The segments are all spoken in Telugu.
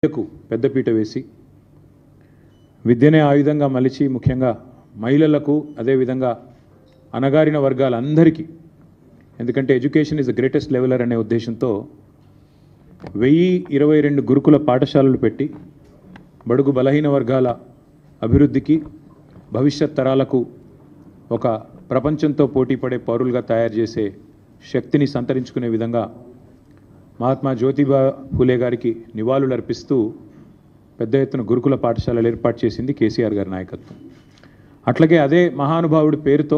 విద్యకు పెద్దపీట వేసి విద్యనే ఆయుధంగా మలిచి ముఖ్యంగా మహిళలకు అదేవిధంగా అణగారిన వర్గాలందరికీ, ఎందుకంటే education is the greatest leveller అనే ఉద్దేశంతో 1022 గురుకుల పాఠశాలలు పెట్టి బడుగు బలహీన వర్గాల అభివృద్ధికి, భవిష్యత్ తరాలకు ఒక ప్రపంచంతో పోటీపడే పౌరులుగా తయారు చేసే శక్తిని సంతరించుకునే విధంగా మహాత్మా జ్యోతిబా ఫూలే గారికి నివాళులు అర్పిస్తూ పెద్ద ఎత్తున గురుకుల పాఠశాలలు ఏర్పాటు చేసింది కేసీఆర్ గారి నాయకత్వం. అట్లాగే అదే మహానుభావుడి పేరుతో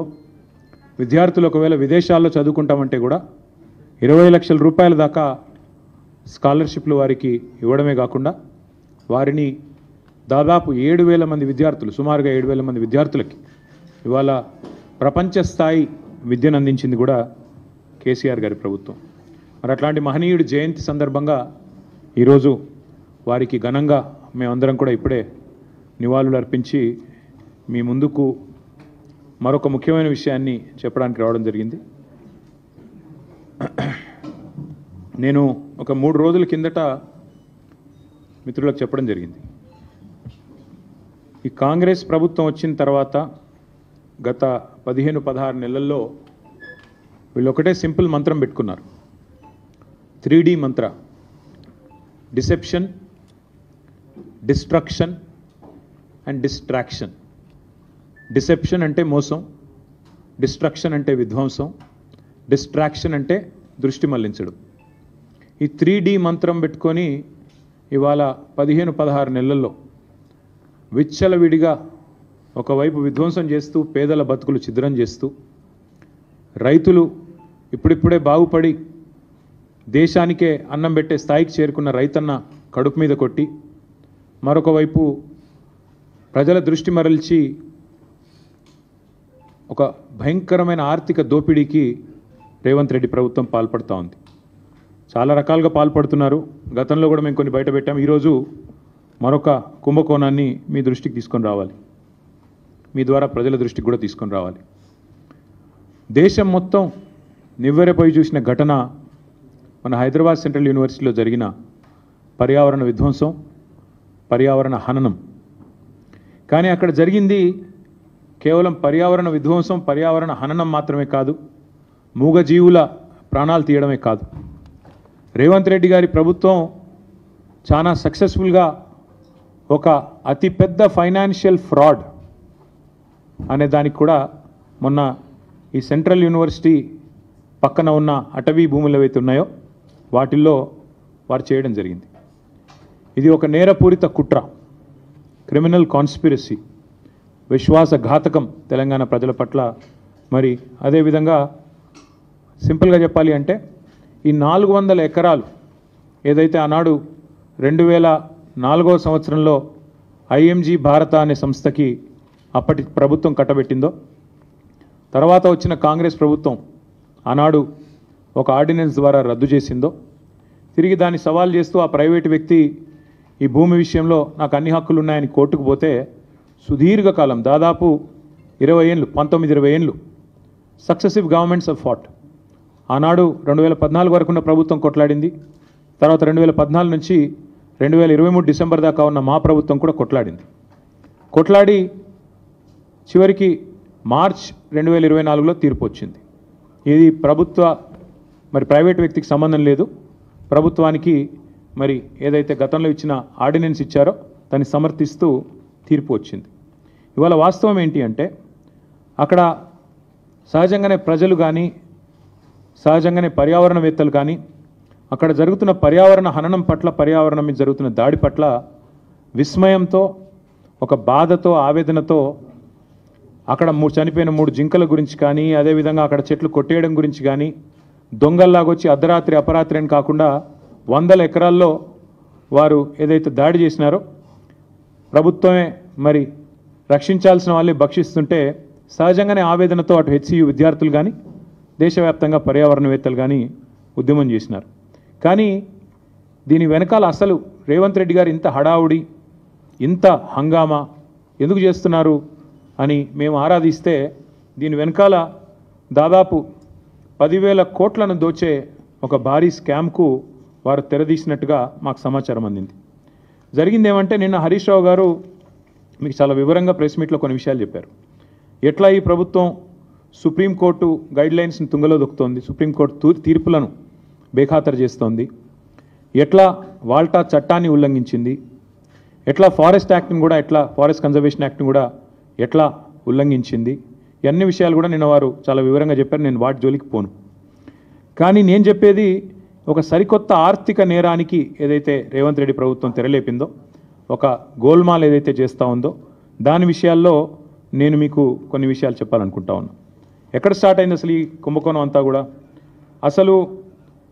విద్యార్థులు ఒకవేళ విదేశాల్లో చదువుకుంటామంటే కూడా 20 లక్షల రూపాయల దాకా స్కాలర్షిప్లు వారికి ఇవ్వడమే కాకుండా వారిని దాదాపు 7,000 మంది విద్యార్థులు, సుమారుగా 7,000 మంది విద్యార్థులకి ఇవాళ ప్రపంచ స్థాయి విద్యను అందించింది కూడా కేసీఆర్ గారి ప్రభుత్వం. మరి అట్లాంటి మహనీయుడి జయంతి సందర్భంగా ఈరోజు వారికి ఘనంగా మేమందరం కూడా ఇప్పుడే నివాళులు అర్పించి మీ ముందుకు మరొక ముఖ్యమైన విషయాన్ని చెప్పడానికి రావడం జరిగింది. నేను ఒక 3 రోజుల కిందట మిత్రులకు చెప్పడం జరిగింది, ఈ కాంగ్రెస్ ప్రభుత్వం వచ్చిన తర్వాత గత 15-16 నెలల్లో వీళ్ళు ఒకటే సింపుల్ మంత్రం పెట్టుకున్నారు, 3D Mantra: deception, destruction and distraction. Deception అంటే మోసం, డిస్ట్రక్షన్ అంటే విధ్వంసం, డిస్ట్రాక్షన్ అంటే దృష్టి మళ్లించడం. ఈ 3D మంత్రం పెట్టుకొని ఇవాళ 15-16 నెలల్లో విచ్చలవిడిగా ఒకవైపు విధ్వంసం చేస్తూ, పేదల బతుకులు ఛిద్రం చేస్తూ, రైతులు ఇప్పుడిప్పుడే బాగుపడి దేశానికే అన్నం పెట్టే స్థాయికి చేరుకున్న రైతన్న కడుపు మీద కొట్టి, మరొక వైపు ప్రజల దృష్టి మరల్చి ఒక భయంకరమైన ఆర్థిక దోపిడీకి రేవంత్ రెడ్డి ప్రభుత్వం పాల్పడుతూ ఉంది. చాలా రకాలుగా పాల్పడుతున్నారు. గతంలో కూడా మేము కొన్ని బయట పెట్టాం. ఈరోజు మరొక కుంభకోణాన్ని మీ దృష్టికి తీసుకొని రావాలి, మీ ద్వారా ప్రజల దృష్టికి కూడా తీసుకొని రావాలి. దేశం మొత్తం నివ్వెరపోయి చూసిన ఘటన మన హైదరాబాద్ సెంట్రల్ యూనివర్సిటీలో జరిగిన పర్యావరణ విధ్వంసం, పర్యావరణ హననం. కానీ అక్కడ జరిగింది కేవలం పర్యావరణ విధ్వంసం, పర్యావరణ హననం మాత్రమే కాదు, మూగజీవుల ప్రాణాలు తీయడమే కాదు. రేవంత్ రెడ్డి గారి ప్రభుత్వం చాలా సక్సెస్ఫుల్గా ఒక అతిపెద్ద ఫైనాన్షియల్ ఫ్రాడ్ అనే దానికి కూడా మొన్న ఈ సెంట్రల్ యూనివర్సిటీ పక్కన ఉన్న అటవీ భూములు ఏవైతే ఉన్నాయో వాటిల్లో వారు చేయడం జరిగింది. ఇది ఒక నేరపూరిత కుట్ర, క్రిమినల్ కాన్స్పిరసీ, విశ్వాసఘాతకం తెలంగాణ ప్రజల పట్ల. మరి అదేవిధంగా సింపుల్గా చెప్పాలి అంటే ఈ 400 ఎకరాలు ఏదైతే ఆనాడు 2004వ సంవత్సరంలో IMG భారత అనే సంస్థకి అప్పటి ప్రభుత్వం కట్టబెట్టిందో, తర్వాత వచ్చిన కాంగ్రెస్ ప్రభుత్వం ఆనాడు ఒక ఆర్డినెన్స్ ద్వారా రద్దు చేసిందో, తిరిగి దాన్ని సవాల్ చేస్తూ ఆ ప్రైవేటు వ్యక్తి ఈ భూమి విషయంలో నాకు అన్ని హక్కులు ఉన్నాయని కోర్టుకు పోతే సుదీర్ఘకాలం, దాదాపు 19-20 ఏళ్ళు సక్సెసివ్ గవర్నమెంట్స్ ఆఫ్ ఫాట్. ఆనాడు 2014 వరకున్న ప్రభుత్వం కొట్లాడింది, తర్వాత 2014 నుంచి 2023 డిసెంబర్ దాకా ఉన్న మా ప్రభుత్వం కూడా కొట్లాడి చివరికి మార్చ్ 2024లో తీర్పు వచ్చింది. ఇది మరి ప్రైవేట్ వ్యక్తికి సంబంధం లేదు, ప్రభుత్వానికి మరి ఏదైతే గతంలో ఇచ్చిన ఆర్డినెన్స్ ఇచ్చారో దాన్ని సమర్థిస్తూ తీర్పు వచ్చింది. ఇవాళ వాస్తవం ఏంటి అంటే అక్కడ సహజంగానే ప్రజలు కానీ, సహజంగానే పర్యావరణవేత్తలు కానీ అక్కడ జరుగుతున్న పర్యావరణ హననం పట్ల, పర్యావరణం మీద జరుగుతున్న దాడి పట్ల విస్మయంతో, ఒక బాధతో, ఆవేదనతో అక్కడ చనిపోయిన 3 జింకల గురించి కానీ, అదేవిధంగా అక్కడ చెట్లు కొట్టేయడం గురించి కానీ, దొంగల్లాగొచ్చి అర్ధరాత్రి అపరాత్రి అని కాకుండా 100 ఎకరాల్లో వారు ఏదైతే దాడి చేసినారో ప్రభుత్వమే మరి రక్షించాల్సిన వాళ్ళే భక్షిస్తుంటే సహజంగానే ఆవేదనతో అటు HCU విద్యార్థులు కానీ, దేశవ్యాప్తంగా పర్యావరణవేత్తలు కానీ ఉద్యమం చేసినారు. కానీ దీని వెనకాల అసలు రేవంత్ రెడ్డి గారు ఇంత హడావుడి, ఇంత హంగామా ఎందుకు చేస్తున్నారు అని మేము ఆరాధిస్తే దీని వెనకాల దాదాపు 10,000 కోట్లను దోచే ఒక భారీ స్కామ్కు వారు తెరదీసినట్టుగా మాకు సమాచారం అందింది. జరిగింది ఏమంటే నిన్న హరీష్ రావు గారు మీకు చాలా వివరంగా ప్రెస్ మీట్లో కొన్ని విషయాలు చెప్పారు. ఎట్లా ఈ ప్రభుత్వం సుప్రీంకోర్టు గైడ్లైన్స్ని తుంగలో దొక్కుతోంది, సుప్రీంకోర్టు తీర్పులను బేఖాతరు చేస్తోంది, ఎట్లా వాల్టా చట్టాన్ని ఉల్లంఘించింది, ఎట్లా ఫారెస్ట్ యాక్ట్ని కూడా ఫారెస్ట్ కన్జర్వేషన్ యాక్ట్ని కూడా ఎట్లా ఉల్లంఘించింది, ఈ అన్ని విషయాలు కూడా నిన్న వారు చాలా వివరంగా చెప్పారు. నేను వాటి జోలికి పోను. కానీ నేను చెప్పేది ఒక సరికొత్త ఆర్థిక నేరానికి ఏదైతే రేవంత్ రెడ్డి ప్రభుత్వం తెరలేపిందో, ఒక గోల్మాల్ ఏదైతే చేస్తూ ఉందో దాని విషయాల్లో నేను మీకు కొన్ని విషయాలు చెప్పాలనుకుంటా ఉన్నా. ఎక్కడ స్టార్ట్ అయింది అసలు ఈ కుంభకోణం అంతా కూడా? అసలు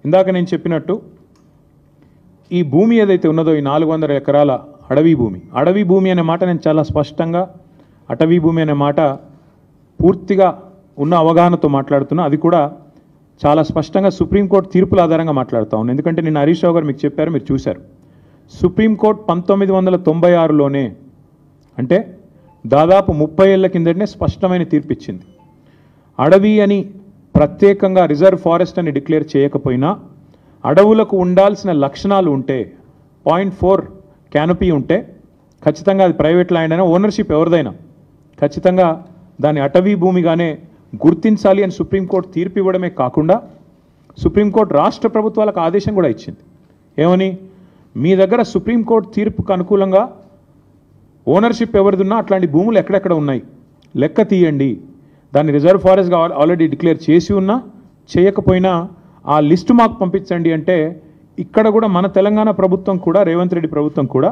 ఇందాక నేను చెప్పినట్టు ఈ భూమి ఏదైతే ఉన్నదో ఈ 400 ఎకరాల అడవి భూమి అనే మాట నేను చాలా స్పష్టంగా అటవీ భూమి అనే మాట పూర్తిగా ఉన్న అవగాహనతో మాట్లాడుతున్నా. అది కూడా చాలా స్పష్టంగా సుప్రీంకోర్టు తీర్పుల ఆధారంగా మాట్లాడుతూ ఉన్నాను. ఎందుకంటే నిన్న హరీష్ రావు గారు మీకు చెప్పారు, మీరు చూశారు. సుప్రీంకోర్టు 1996లోనే, అంటే దాదాపు 30 ఏళ్ల కిందటనే స్పష్టమైన తీర్పు ఇచ్చింది. అడవి అని ప్రత్యేకంగా రిజర్వ్ ఫారెస్ట్ అని డిక్లేర్ చేయకపోయినా అడవులకు ఉండాల్సిన లక్షణాలు ఉంటే 0.4 క్యానపీ ఉంటే ఖచ్చితంగా అది ప్రైవేట్ ల్యాండ్ అయినా ఓనర్షిప్ ఎవరిదైనా ఖచ్చితంగా దాని అటవీ భూమిగానే గుర్తించాలి అని సుప్రీంకోర్టు తీర్పు ఇవ్వడమే కాకుండా సుప్రీంకోర్టు రాష్ట్ర ప్రభుత్వాలకు ఆదేశం కూడా ఇచ్చింది. ఏమని? మీ దగ్గర సుప్రీంకోర్టు తీర్పుకు అనుకూలంగా ఓనర్షిప్ ఎవరిదున్నా అట్లాంటి భూములు ఎక్కడెక్కడ ఉన్నాయి లెక్క తీయండి, దాన్ని రిజర్వ్ ఫారెస్ట్గా ఆల్రెడీ డిక్లేర్ చేసి ఉన్నా చేయకపోయినా ఆ లిస్టు మాకు పంపించండి అంటే ఇక్కడ కూడా మన తెలంగాణ ప్రభుత్వం కూడా రేవంత్ రెడ్డి ప్రభుత్వం కూడా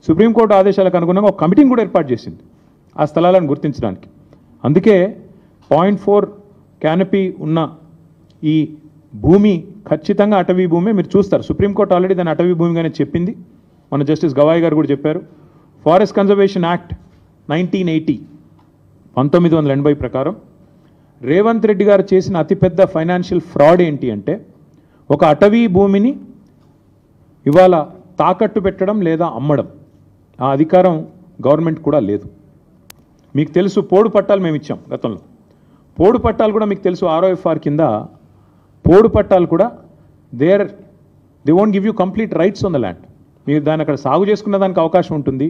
సుప్రీంకోర్టు ఆదేశాలకు అనుగుణంగా ఒక కమిటీని కూడా ఏర్పాటు చేసింది ఆ స్థలాలను గుర్తించడానికి. అందుకే 0.4 క్యానపీ ఉన్న ఈ భూమి ఖచ్చితంగా అటవీ భూమి. మీరు చూస్తారు సుప్రీంకోర్టు ఆల్రెడీ దాన్ని అటవీ భూమిగానే చెప్పింది. మన జస్టిస్ గవాయ్ గారు కూడా చెప్పారు. ఫారెస్ట్ కన్జర్వేషన్ యాక్ట్ 1980 ప్రకారం రేవంత్ రెడ్డి గారు చేసిన అతిపెద్ద ఫైనాన్షియల్ ఫ్రాడ్ ఏంటి అంటే ఒక అటవీ భూమిని ఇవాళ తాకట్టు పెట్టడం లేదా అమ్మడం, ఆ అధికారం గవర్నమెంట్ కూడా లేదు. మీకు తెలుసు పోడు పట్టాలు మేము ఇచ్చాం గతంలో. పోడు పట్టాలు కూడా మీకు తెలుసు ROFR కింద పోడు పట్టాలు కూడా they won't give you complete rights on the land. మీరు దాన్ని అక్కడ సాగు చేసుకున్న దానికి అవకాశం ఉంటుంది,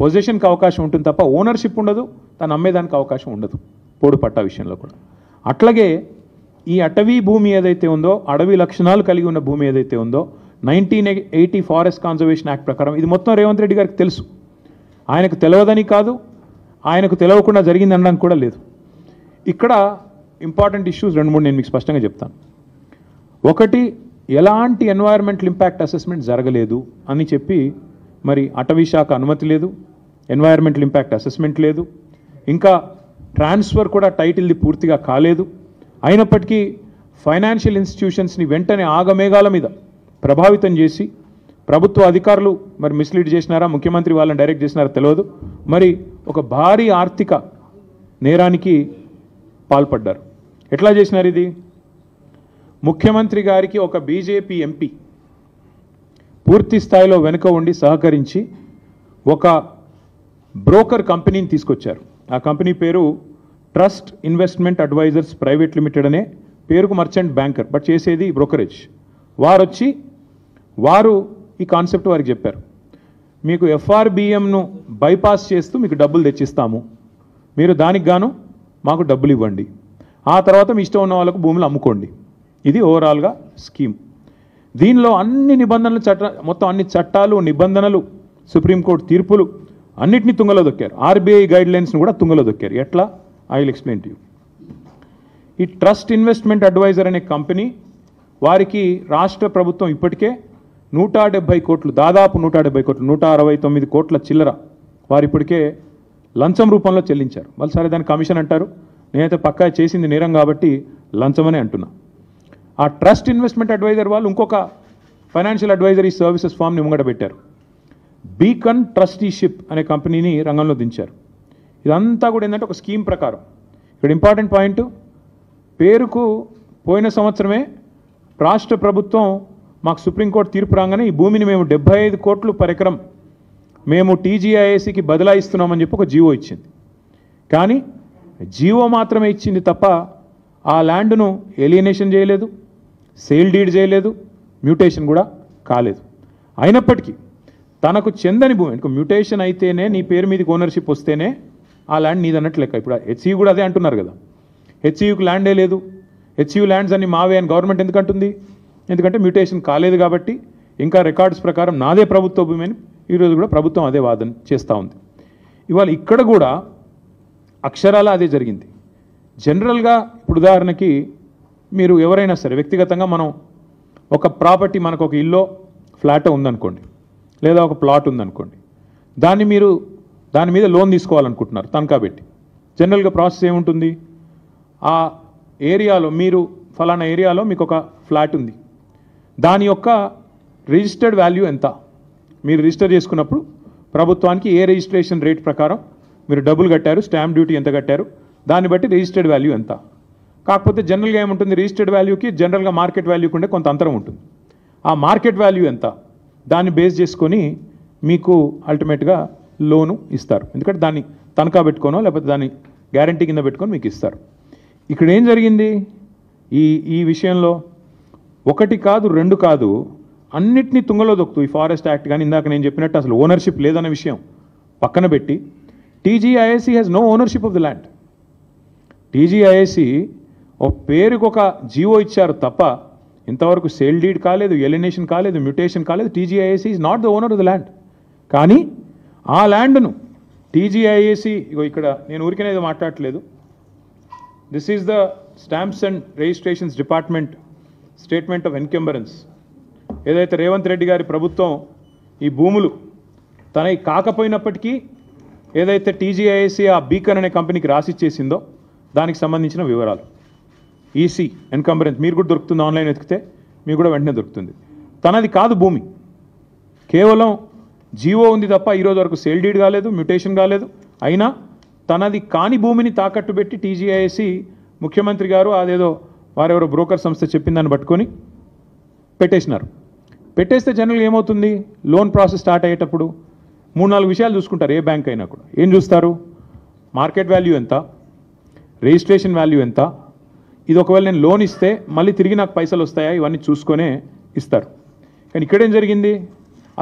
పొజిషన్కి అవకాశం ఉంటుంది తప్ప ఓనర్షిప్ ఉండదు, దాన్ని అమ్మేదానికి అవకాశం ఉండదు పోడు పట్టా విషయంలో కూడా. అట్లాగే ఈ అటవీ భూమి ఏదైతే ఉందో, అడవి లక్షణాలు కలిగి ఉన్న భూమి ఏదైతే ఉందో 1980 ఫారెస్ట్ కన్జర్వేషన్ యాక్ట్ ప్రకారం ఇది మొత్తం రేవంత్ రెడ్డి గారికి తెలుసు. ఆయనకు తెలియదని కాదు, ఆయనకు తెలియకుండా జరిగింది అనడానికి కూడా లేదు. ఇక్కడ ఇంపార్టెంట్ ఇష్యూస్ 2-3 నేను మీకు స్పష్టంగా చెప్తాను. ఒకటి, ఎలాంటి ఎన్వైరన్మెంటల్ ఇంపాక్ట్ అసెస్మెంట్ జరగలేదు అని చెప్పి మరి అటవీ శాఖ అనుమతి లేదు, ఎన్వైరన్మెంటల్ ఇంపాక్ట్ అసెస్మెంట్ లేదు, ఇంకా ట్రాన్స్ఫర్ కూడా టైటిల్ది పూర్తిగా కాలేదు. అయినప్పటికీ ఫైనాన్షియల్ ఇన్స్టిట్యూషన్స్ని వెంటనే ఆగమేఘాల మీద ప్రభావితం చేసి ప్రభుత్వ అధికారులు మరి మిస్లీడ్ చేసినారా, ముఖ్యమంత్రి వాళ్ళని డైరెక్ట్ చేసినారా తెలియదు, మరి ఒక భారీ ఆర్థిక నేరానికి పాల్పడ్డారు. ఎట్లా చేసినారు ఇది? ముఖ్యమంత్రి గారికి ఒక బీజేపీ ఎంపీ పూర్తి స్థాయిలో వెనుక ఉండి సహకరించి ఒక బ్రోకర్ కంపెనీని తీసుకొచ్చారు. ఆ కంపెనీ పేరు trust investment advisors private limited అనే పేరుకు మర్చెంట్ బ్యాంకర్, బట్ చేసేది బ్రోకరేజ్. వారు ఈ కాన్సెప్ట్ వారికి చెప్పారు, మీకు FRBMను బైపాస్ చేస్తూ మీకు డబ్బులు తెచ్చిస్తాము, మీరు దానికి గాను మాకు డబ్బులు ఇవ్వండి, ఆ తర్వాత మీ ఇష్టం ఉన్న వాళ్ళకు భూములు అమ్ముకోండి. ఇది ఓవరాల్గా స్కీమ్. దీనిలో అన్ని నిబంధనలు మొత్తం అన్ని చట్టాలు నిబంధనలు సుప్రీంకోర్టు తీర్పులు అన్నిటినీ తుంగలో దొక్కారు. RBI గైడ్లైన్స్ను కూడా తుంగలో దొక్కారు. ఎట్లా? I will explain to you. ఈ ట్రస్ట్ ఇన్వెస్ట్మెంట్ అడ్వైజర్ అనే కంపెనీ వారికి రాష్ట్ర ప్రభుత్వం ఇప్పటికే 170 కోట్లు, దాదాపు 170 కోట్లు, 169 కోట్ల చిల్లర వారు ఇప్పటికే లంచం రూపంలో చెల్లించారు. వాళ్ళు సరే దాని కమిషన్ అంటారు, నేనైతే పక్కా చేసింది నేరం కాబట్టి లంచమనే అంటున్నా. ఆ ట్రస్ట్ ఇన్వెస్ట్మెంట్ అడ్వైజర్ వాళ్ళు ఇంకొక ఫైనాన్షియల్ అడ్వైజరీ సర్వీసెస్ ఫామ్ని ముంగట పెట్టారు. బీకన్ ట్రస్టీషిప్ అనే కంపెనీని రంగంలో దించారు. ఇదంతా కూడా ఏంటంటే ఒక స్కీమ్ ప్రకారం. ఇక్కడ ఇంపార్టెంట్ పాయింట్, పేరుకు పోయిన సంవత్సరమే రాష్ట్ర ప్రభుత్వం మాకు సుప్రీంకోర్టు తీర్పు రాగానే ఈ భూమిని మేము 75 కోట్లు పర్ ఎకరం మేము TGIACకి బదలాయిస్తున్నామని చెప్పి ఒక జీవో ఇచ్చింది. కానీ జీవో మాత్రమే ఇచ్చింది తప్ప ఆ ల్యాండ్ను ఏలియనేషన్ చేయలేదు, సేల్ డీడ్ చేయలేదు, మ్యూటేషన్ కూడా కాలేదు. అయినప్పటికీ తనకు చెందని భూమి, ఇంకా మ్యూటేషన్ అయితేనే నీ పేరు మీదకి ఓనర్షిప్ వస్తేనే ఆ ల్యాండ్ నీది అన్నట్లు లెక్క. ఇప్పుడు హెచ్సియు కూడా అదే అంటున్నారు కదా, హెచ్సియుకి ల్యాండే లేదు, హెచ్సియు ల్యాండ్స్ అన్ని మావే అని గవర్నమెంట్ ఎందుకు అంటుంది? ఎందుకంటే మ్యూటేషన్ కాలేదు కాబట్టి ఇంకా రికార్డ్స్ ప్రకారం నాదే ప్రభుత్వ భూమి అని ఈరోజు కూడా ప్రభుత్వం అదే వాదన చేస్తూ ఉంది. ఇవాళ ఇక్కడ కూడా అక్షరాల అదే జరిగింది. జనరల్గా ఇప్పుడు ఉదాహరణకి మీరు ఎవరైనా సరే వ్యక్తిగతంగా మనం ఒక ప్రాపర్టీ, మనకు ఒక ఇల్లో ఫ్లాట్ ఉందనుకోండి, లేదా ఒక ప్లాట్ ఉందనుకోండి, దాని మీద లోన్ తీసుకోవాలనుకుంటున్నారు తనఖా పెట్టి. జనరల్గా ప్రాసెస్ ఏముంటుంది? ఆ ఏరియాలో మీరు ఫలానా ఏరియాలో మీకు ఒక ఫ్లాట్ ఉంది, దాని యొక్క రిజిస్టర్డ్ వాల్యూ ఎంత, మీరు రిజిస్టర్ చేసుకున్నప్పుడు ప్రభుత్వానికి ఏ రిజిస్ట్రేషన్ రేట్ ప్రకారం మీరు డబ్బులు కట్టారు, స్టాంప్ డ్యూటీ ఎంత కట్టారు, దాన్ని బట్టి రిజిస్టర్డ్ వాల్యూ ఎంత. కాకపోతే జనరల్గా ఏముంటుంది, రిజిస్టర్డ్ వాల్యూకి జనరల్గా మార్కెట్ వాల్యూకి ఉండే కొంత అంతరం ఉంటుంది. ఆ మార్కెట్ వాల్యూ ఎంత దాన్ని బేస్ చేసుకొని మీకు అల్టిమేట్గా లోను ఇస్తారు. ఎందుకంటే దాన్ని తనఖా పెట్టుకోనో లేకపోతే దాన్ని గ్యారంటీ కింద పెట్టుకొని మీకు ఇస్తారు. ఇక్కడ ఏం జరిగింది ఈ విషయంలో? ఒకటి కాదు, రెండు కాదు, అన్నిటినీ తుంగలో దొక్కుతూ ఈ ఫారెస్ట్ యాక్ట్ కానీ ఇందాక నేను చెప్పినట్టు అసలు ఓనర్షిప్ లేదన్న విషయం పక్కన పెట్టి TGIAC has no ownership of the land. TGIAC ఒక పేరుకు ఒక జీవో ఇచ్చారు తప్ప ఇంతవరకు సేల్ డీడ్ కాలేదు, ఎలినేషన్ కాలేదు, మ్యూటేషన్ కాలేదు. TGIAC is not the owner of the land. కానీ ఆ ల్యాండ్ను టీజీఐఏసీ, ఇక్కడ నేను ఊరికనే ఏదో మాట్లాడట్లేదు, this is the stamps and registrations department statement of encumbrance. ఏదైతే రేవంత్ రెడ్డి గారి ప్రభుత్వం ఈ భూములు తనవి కాకపోయినప్పటికీ ఏదైతే టీజీఐఏసీ ఆ బీకన్ అనే కంపెనీకి రాసిచ్చేసిందో దానికి సంబంధించిన వివరాలు, ఈసీ ఎన్కంబరెన్స్ మీరు కూడా దొరుకుతుంది, ఆన్లైన్ వెతికితే మీకు కూడా వెంటనే దొరుకుతుంది. తనది కాదు భూమి, కేవలం జీవో ఉంది తప్ప ఈరోజు వరకు సేల్ డీడ్ కాలేదు, మ్యూటేషన్ కాలేదు. అయినా తనది కాని భూమిని తాకట్టు పెట్టి టీజీఐఏసీ ముఖ్యమంత్రి గారు అదేదో వారెవరో బ్రోకర్ సంస్థ చెప్పిందని పట్టుకొని పెట్టేసినారు. పెట్టేస్తే జనరల్గా ఏమవుతుంది, లోన్ ప్రాసెస్ స్టార్ట్ అయ్యేటప్పుడు 3-4 విషయాలు చూసుకుంటారు. ఏ బ్యాంక్ అయినా కూడా ఏం చూస్తారు? మార్కెట్ వాల్యూ ఎంత, రిజిస్ట్రేషన్ వాల్యూ ఎంత, ఇది ఒకవేళ నేను లోన్ ఇస్తే మళ్ళీ తిరిగి నాకు పైసలు వస్తాయా, ఇవన్నీ చూసుకొనే ఇస్తారు. కానీ ఇక్కడేం జరిగింది,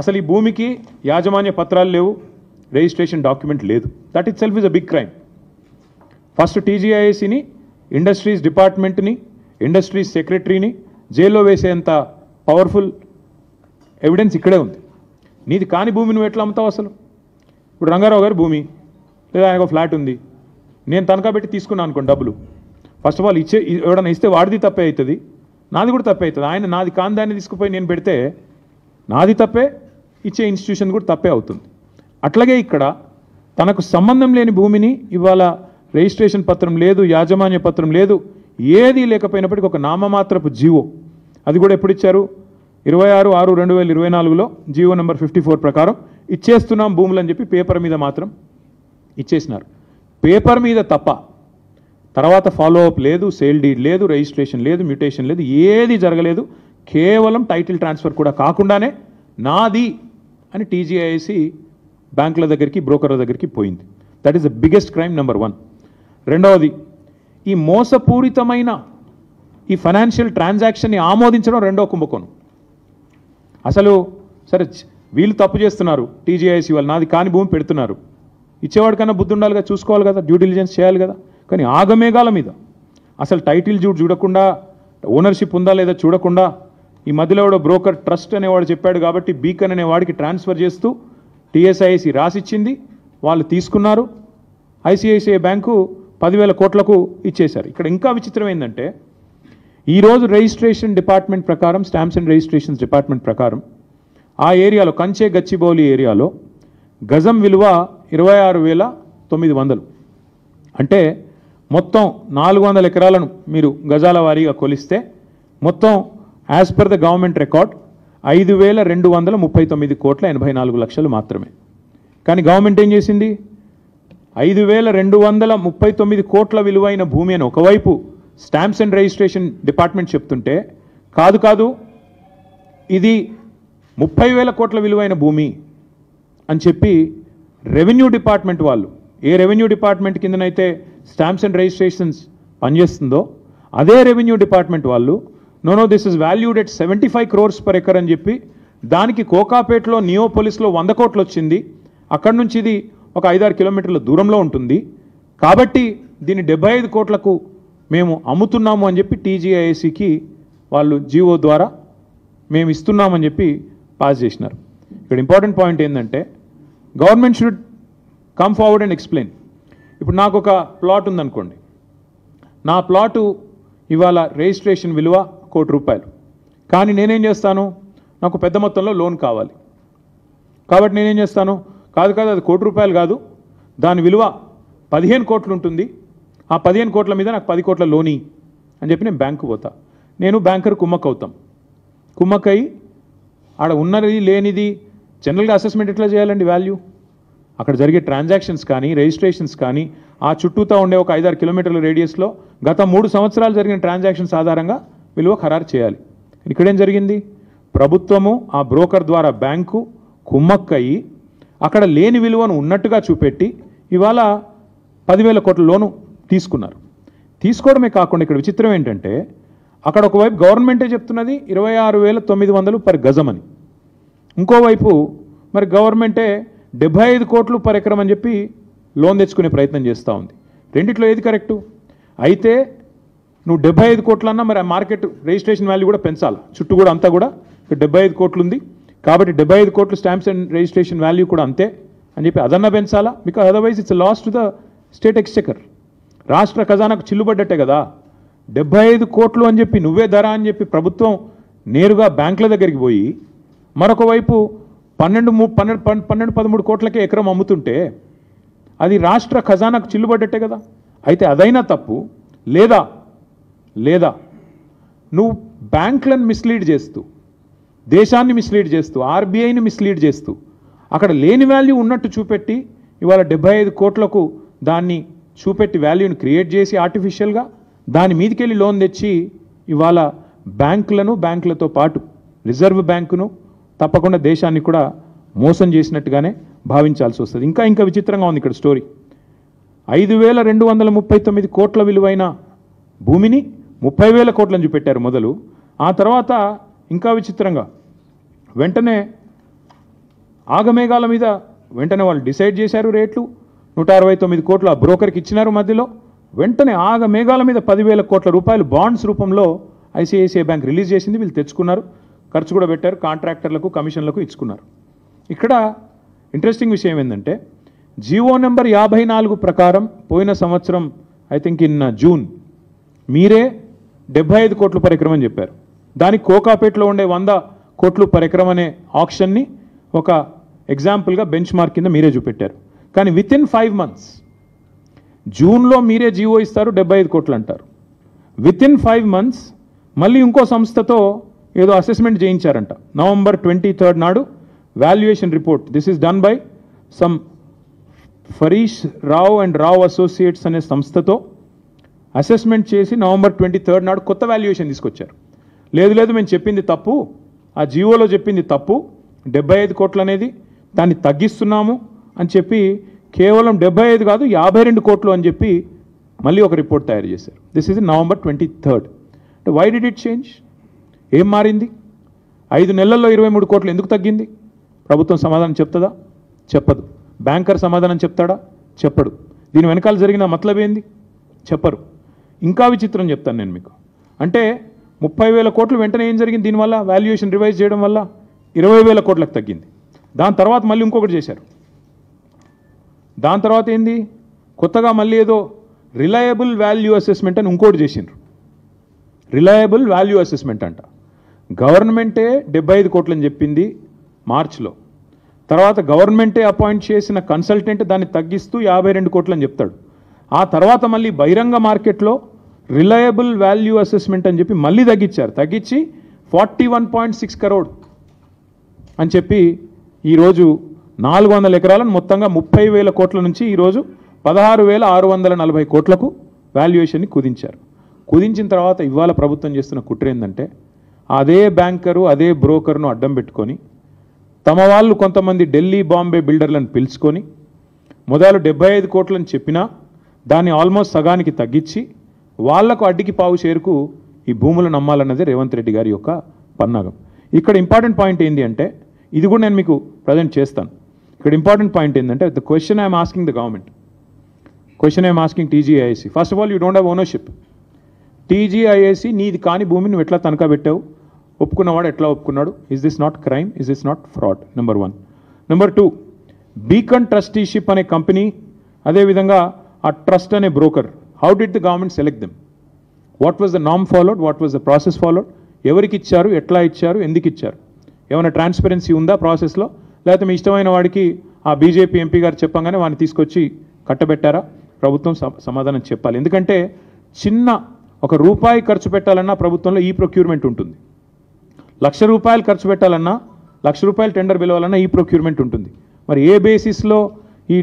అసలు ఈ భూమికి యాజమాన్య పత్రాలు లేవు, రిజిస్ట్రేషన్ డాక్యుమెంట్ లేదు. That itself is a big crime. First టీజీఐఏసీని, ఇండస్ట్రీస్ డిపార్ట్మెంట్ని, ఇండస్ట్రీస్ సెక్రటరీని జైల్లో వేసేంత పవర్ఫుల్ ఎవిడెన్స్ ఇక్కడే ఉంది. నీది కాని భూమి నువ్వు ఎట్లా అమ్ముతావు అసలు? ఇప్పుడు రంగారావు గారి భూమి లేదా ఆయనకు ఫ్లాట్ ఉంది, నేను తనఖా పెట్టి తీసుకున్నాను అనుకోండి డబ్బులు. ఫస్ట్ ఆఫ్ ఆల్ ఎవడన్నా ఇస్తే వాడిది తప్పే అవుతుంది, నాది కూడా తప్పే అవుతుంది. ఆయన నాది కాని దాన్ని తీసుకుపోయి నేను పెడితే నాది తప్పే, ఇచ్చే ఇన్స్టిట్యూషన్ కూడా తప్పే అవుతుంది. అట్లాగే ఇక్కడ తనకు సంబంధం లేని భూమిని ఇవాళ రిజిస్ట్రేషన్ పత్రం లేదు, యాజమాన్య పత్రం లేదు, ఏది లేకపోయినప్పటికీ ఒక నామమాత్రపు జీవో, అది కూడా ఎప్పుడు ఇచ్చారు? 26/6/2024లో జీవో నెంబర్ 54 ప్రకారం ఇచ్చేస్తున్నాం భూములు అని చెప్పి పేపర్ మీద మాత్రం ఇచ్చేసినారు. పేపర్ మీద తప్ప తర్వాత ఫాలో అప్ లేదు, సేల్ డీడ్ లేదు, రిజిస్ట్రేషన్ లేదు, మ్యూటేషన్ లేదు, ఏది జరగలేదు. కేవలం టైటిల్ ట్రాన్స్ఫర్ కూడా కాకుండానే నాది అని టీజీఐఏసీ బ్యాంకుల దగ్గరికి, బ్రోకర్ల దగ్గరికి పోయింది. That is the biggest crime number 1. రెండవది, ఈ మోసపూరితమైన ఈ ఫైనాన్షియల్ ట్రాన్సాక్షన్ని ఆమోదించడం రెండో కుంభకోణం. అసలు సరే వీళ్ళు తప్పు చేస్తున్నారు, టీజీఐఏసీ వాళ్ళు నాది కాని భూమి పెడుతున్నారు, ఇచ్చేవాడి కన్నా బుద్ధి ఉండాలి కదా, చూసుకోవాలి కదా, డ్యూ డిలిజెన్స్ చేయాలి కదా. కానీ ఆగమేఘాల మీద అసలు టైటిల్ చూడకుండా, ఓనర్షిప్ ఉందా లేదా చూడకుండా, ఈ మధ్యలో కూడా బ్రోకర్ ట్రస్ట్ అనేవాడు చెప్పాడు కాబట్టి బీకన్ అనేవాడికి ట్రాన్స్ఫర్ చేస్తూ టీఎస్ఐఏసీ రాసిచ్చింది, వాళ్ళు తీసుకున్నారు. ఐసిఐసిఐ బ్యాంకు 10,000 కోట్లకు ఇచ్చేశారు. ఇక్కడ ఇంకా విచిత్రం ఏంటంటే ఈరోజు రిజిస్ట్రేషన్ డిపార్ట్మెంట్ ప్రకారం, స్టాంప్స్ అండ్ రిజిస్ట్రేషన్స్ డిపార్ట్మెంట్ ప్రకారం ఆ ఏరియాలో కంచే గచ్చిబౌలి ఏరియాలో గజం విలువ 26,900. అంటే మొత్తం 400 ఎకరాలను మీరు గజాల వారీగా కొలిస్తే మొత్తం as per the government record 5,239,84,84 మాత్రమే. కానీ గవర్నమెంట్ ఏం చేసింది, 5,239 కోట్ల విలువైన భూమి అని ఒకవైపు స్టాంప్స్ అండ్ రిజిస్ట్రేషన్ డిపార్ట్మెంట్ చెప్తుంటే, కాదు ఇది 30,000 కోట్ల విలువైన భూమి అని చెప్పి రెవెన్యూ డిపార్ట్మెంట్ వాళ్ళు, ఏ రెవెన్యూ డిపార్ట్మెంట్ కిందనైతే స్టాంప్స్ అండ్ రిజిస్ట్రేషన్స్ పనిచేస్తుందో అదే రెవెన్యూ డిపార్ట్మెంట్ వాళ్ళు know this is valued at 75 crores per acre అని చెప్పి దానికి కోకాపేటలో నియోపోలిస్లో 100 కోట్లు వచ్చింది. అక్కడి నుంచి ఇది ఒక 5-6 కిలోమీటర్ల దూరంలో ఉంటుంది. కాబట్టి దీన్ని 75 కోట్లకు మేము అమ్ముతున్నాము అని చెప్పి టీజీఐఏసీకి వాళ్ళు జీవో ద్వారా మేము ఇస్తున్నామని చెప్పి పాస్ చేసినారు. ఇక్కడ ఇంపార్టెంట్ పాయింట్ ఏంటంటే government should come forward and explain. ఇప్పుడు నాకు ఒక ప్లాట్ ఉందనుకోండి, నా ప్లాటు ఇవాళ రిజిస్ట్రేషన్ విలువ ₹1 కోటి. కానీ నేనేం చేస్తాను, నాకు పెద్ద మొత్తంలో లోన్ కావాలి. కాబట్టి నేనేం చేస్తాను, కాదు అది ₹1 కోటి కాదు, దాని విలువ 15 కోట్లు ఉంటుంది, ఆ 15 కోట్ల మీద నాకు 10 కోట్ల లోని అని చెప్పి నేను బ్యాంకు పోతా. నేను బ్యాంకర్ కుమ్మక్ అవుతాం. కుమ్మక్కయి ఆడ ఉన్నది లేనిది జనరల్గా అసెస్మెంట్ ఎట్లా చేయాలండి? వాల్యూ అక్కడ జరిగే ట్రాన్సాక్షన్స్ కానీ రిజిస్ట్రేషన్స్ కానీ ఆ చుట్టూతా ఉండే ఒక 5-6 కిలోమీటర్ల రేడియస్లో గత 3 సంవత్సరాలు జరిగిన ట్రాన్సాక్షన్స్ ఆధారంగా విలువ ఖరారు చేయాలి. ఇక్కడేం జరిగింది, ప్రభుత్వము ఆ బ్రోకర్ ద్వారా బ్యాంకు కుమ్మక్కయి అక్కడ లేని విలువను ఉన్నట్టుగా చూపెట్టి ఇవాళ 10,000 కోట్ల లోను తీసుకున్నారు. తీసుకోవడమే కాకుండా ఇక్కడ విచిత్రం ఏంటంటే అక్కడ ఒకవైపు గవర్నమెంటే చెప్తున్నది 26,900 పర్ గజం అని, ఇంకోవైపు మరి గవర్నమెంటే 75 కోట్లు పర్ ఎకరం అని చెప్పి లోన్ తెచ్చుకునే ప్రయత్నం చేస్తూ ఉంది. రెండిట్లో ఏది కరెక్టు? అయితే నువ్వు 75 కోట్లన్నా మరి ఆ మార్కెట్ రిజిస్ట్రేషన్ వాల్యూ కూడా పెంచాలి. చుట్టూ కూడా అంతా కూడా 75 కోట్లు ఉంది కాబట్టి 75 కోట్లు స్టాంప్స్ అండ్ రిజిస్ట్రేషన్ వాల్యూ కూడా అంతే అని చెప్పి అదన్నా పెంచాలా. Because otherwise it's loss to the state exchequer. రాష్ట్ర ఖజానాకు చిల్లుబడ్డట్టే కదా. 75 కోట్లు అని చెప్పి నువ్వే ధర అని చెప్పి ప్రభుత్వం నేరుగా బ్యాంకుల దగ్గరికి పోయి మరొక వైపు 12-13 కోట్లకే ఎకరం అమ్ముతుంటే అది రాష్ట్ర ఖజానాకు చిల్లుబడ్డట్టే కదా. అయితే అదైనా తప్పు లేదా నువ్వు బ్యాంకులను మిస్లీడ్ చేస్తూ, దేశాన్ని మిస్లీడ్ చేస్తూ, ఆర్బీఐని మిస్లీడ్ చేస్తూ అక్కడ లేని వాల్యూ ఉన్నట్టు చూపెట్టి ఇవాళ 75 కోట్లకు దాన్ని చూపెట్టి వాల్యూని క్రియేట్ చేసి ఆర్టిఫిషియల్గా దాని మీదకెళ్ళి లోన్ తెచ్చి ఇవాళ బ్యాంకులతో పాటు రిజర్వ్ బ్యాంకును తప్పకుండా దేశాన్ని కూడా మోసం చేసినట్టుగానే భావించాల్సి వస్తుంది. ఇంకా విచిత్రంగా ఉంది ఇక్కడ స్టోరీ. 5,239 కోట్ల విలువైన భూమిని 30,000 కోట్లని చూపెట్టారు మొదలు. ఆ తర్వాత ఇంకా విచిత్రంగా వెంటనే ఆగమేఘాల మీద వెంటనే వాళ్ళు డిసైడ్ చేశారు రేట్లు. 169 కోట్ల బ్రోకర్కి ఇచ్చినారు. మధ్యలో వెంటనే ఆగమేఘాల మీద 10,000 కోట్ల రూపాయలు బాండ్స్ రూపంలో ఐసిఐసిఐ బ్యాంక్ రిలీజ్ చేసింది. వీళ్ళు తెచ్చుకున్నారు, ఖర్చు కూడా పెట్టారు, కాంట్రాక్టర్లకు కమిషన్లకు ఇచ్చుకున్నారు. ఇక్కడ ఇంట్రెస్టింగ్ విషయం ఏంటంటే జీవో నెంబర్ 54 ప్రకారం పోయిన సంవత్సరం ఐ థింక్ ఇన్ జూన్ మీరే 75 కోట్లు పర్ ఎకరం అని చెప్పారు. దానికి కోకాపేటలో ఉండే 100 కోట్లు పర్ ఎకరం అనే ఆప్షన్ని ఒక ఎగ్జాంపుల్గా బెంచ్ మార్క్ కింద మీరే చూపెట్టారు. కానీ విత్ ఇన్ 5 months జూన్లో మీరే జీవో ఇస్తారు, 75 కోట్లు అంటారు. విత్ ఇన్ 5 months మళ్ళీ ఇంకో సంస్థతో ఏదో అసెస్మెంట్ చేయించారంట. November 23 నాడు valuation report, this is done by some ఫరీష్ Rao and Rao associates అనే సంస్థతో అసెస్మెంట్ చేసి November 23 నాడు కొత్త వాల్యుయేషన్ తీసుకొచ్చారు. లేదు మేము చెప్పింది తప్పు, ఆ జీవోలో చెప్పింది తప్పు, 75 కోట్లు అనేది దాన్ని తగ్గిస్తున్నాము అని చెప్పి కేవలం 75 కాదు 52 కోట్లు అని చెప్పి మళ్ళీ ఒక రిపోర్ట్ తయారు చేశారు. This is November 23. Why did it change? ఏం మారింది? 5 నెలల్లో 23 కోట్లు ఎందుకు తగ్గింది? ప్రభుత్వం సమాధానం చెప్తుందా? చెప్పదు. బ్యాంకర్ సమాధానం చెప్తాడా? చెప్పడు. దీని వెనకాల జరిగిన మతలబ్ ఏంది? చెప్పరు. ఇంకా విచిత్రం చెప్తాను నేను మీకు. అంటే 30,000 కోట్లు వెంటనే ఏం జరిగింది? దీనివల్ల వాల్యుయేషన్ రివైజ్ చేయడం వల్ల 20,000 కోట్లకు తగ్గింది. దాని తర్వాత మళ్ళీ ఇంకొకటి చేశారు. దాని తర్వాత ఏంది? కొత్తగా మళ్ళీ ఏదో రిలయబుల్ వాల్యూ అసెస్మెంట్ అని ఇంకోటి చేసిండ్రు. రిలయబుల్ వాల్యూ అసెస్మెంట్ అంట. గవర్నమెంటే 75 కోట్లని చెప్పింది మార్చిలో. తర్వాత గవర్నమెంటే అపాయింట్ చేసిన కన్సల్టెంట్ దాన్ని తగ్గిస్తూ 52 కోట్లని చెప్తాడు. ఆ తర్వాత మళ్ళీ బహిరంగ మార్కెట్లో రిలయబుల్ వాల్యూ అసెస్మెంట్ అని చెప్పి మళ్ళీ తగ్గించి 41.6 crore అని చెప్పి ఈరోజు 400 ఎకరాలను మొత్తంగా 30,000 కోట్ల నుంచి ఈరోజు 16,640 కోట్లకు వాల్యుయేషన్ని కుదించారు. కుదించిన తర్వాత ఇవాళ ప్రభుత్వం చేస్తున్న కుట్ర ఏంటంటే అదే బ్యాంకరు అదే బ్రోకర్ను అడ్డం పెట్టుకొని తమ వాళ్ళు కొంతమంది ఢిల్లీ బాంబే బిల్డర్లను పిలుచుకొని మొదలు 75 కోట్లని చెప్పినా దాన్ని ఆల్మోస్ట్ సగానికి తగ్గించి వాళ్లకు అడ్డికి పావు షేరుకు ఈ భూములను అమ్మాలన్నదే రేవంత్ రెడ్డి గారి యొక్క పన్నాగం. ఇక్కడ ఇంపార్టెంట్ పాయింట్ ఏంటి అంటే, ఇది కూడా నేను మీకు ప్రజెంట్ చేస్తాను. ఇక్కడ ఇంపార్టెంట్ పాయింట్ ఏంటంటే, the question I'm asking the government, question I'm asking టీజీఐఏసీ. First of all, you don't have ownership. టీజీఐఏసీ నీది కాని భూమిని నువ్వు ఎట్లా తనఖా పెట్టావు, ఒప్పుకున్నవాడు ఎట్లా ఒప్పుకున్నాడు? Is this not crime? Is this not fraud? Number 1. Number 2, beacon trusteeship అనే కంపెనీ, అదేవిధంగా ఆ ట్రస్ట్ అనే broker, how did the government select them? What was the నామ్ followed? What was the process followed? ఎవరికి ఇచ్చారు, ఎట్లా ఇచ్చారు, ఎందుకు ఇచ్చారు? ఏమైనా ట్రాన్స్పరెన్సీ ఉందా ప్రాసెస్లో? లేకపోతే మీ ఇష్టమైన వాడికి ఆ బీజేపీ ఎంపీ గారు చెప్పంగానే వాడిని తీసుకొచ్చి కట్టబెట్టారా? ప్రభుత్వం సమాధానం చెప్పాలి. ఎందుకంటే చిన్న ఒక రూపాయి ఖర్చు పెట్టాలన్నా ప్రభుత్వంలో ఈ ప్రొక్యూర్మెంట్ ఉంటుంది. ₹1,00,000 ఖర్చు పెట్టాలన్నా, ₹1,00,000 టెండర్ పిలవాలన్నా ఈ ప్రొక్యూర్మెంట్ ఉంటుంది. మరి ఏ బేసిస్లో ఈ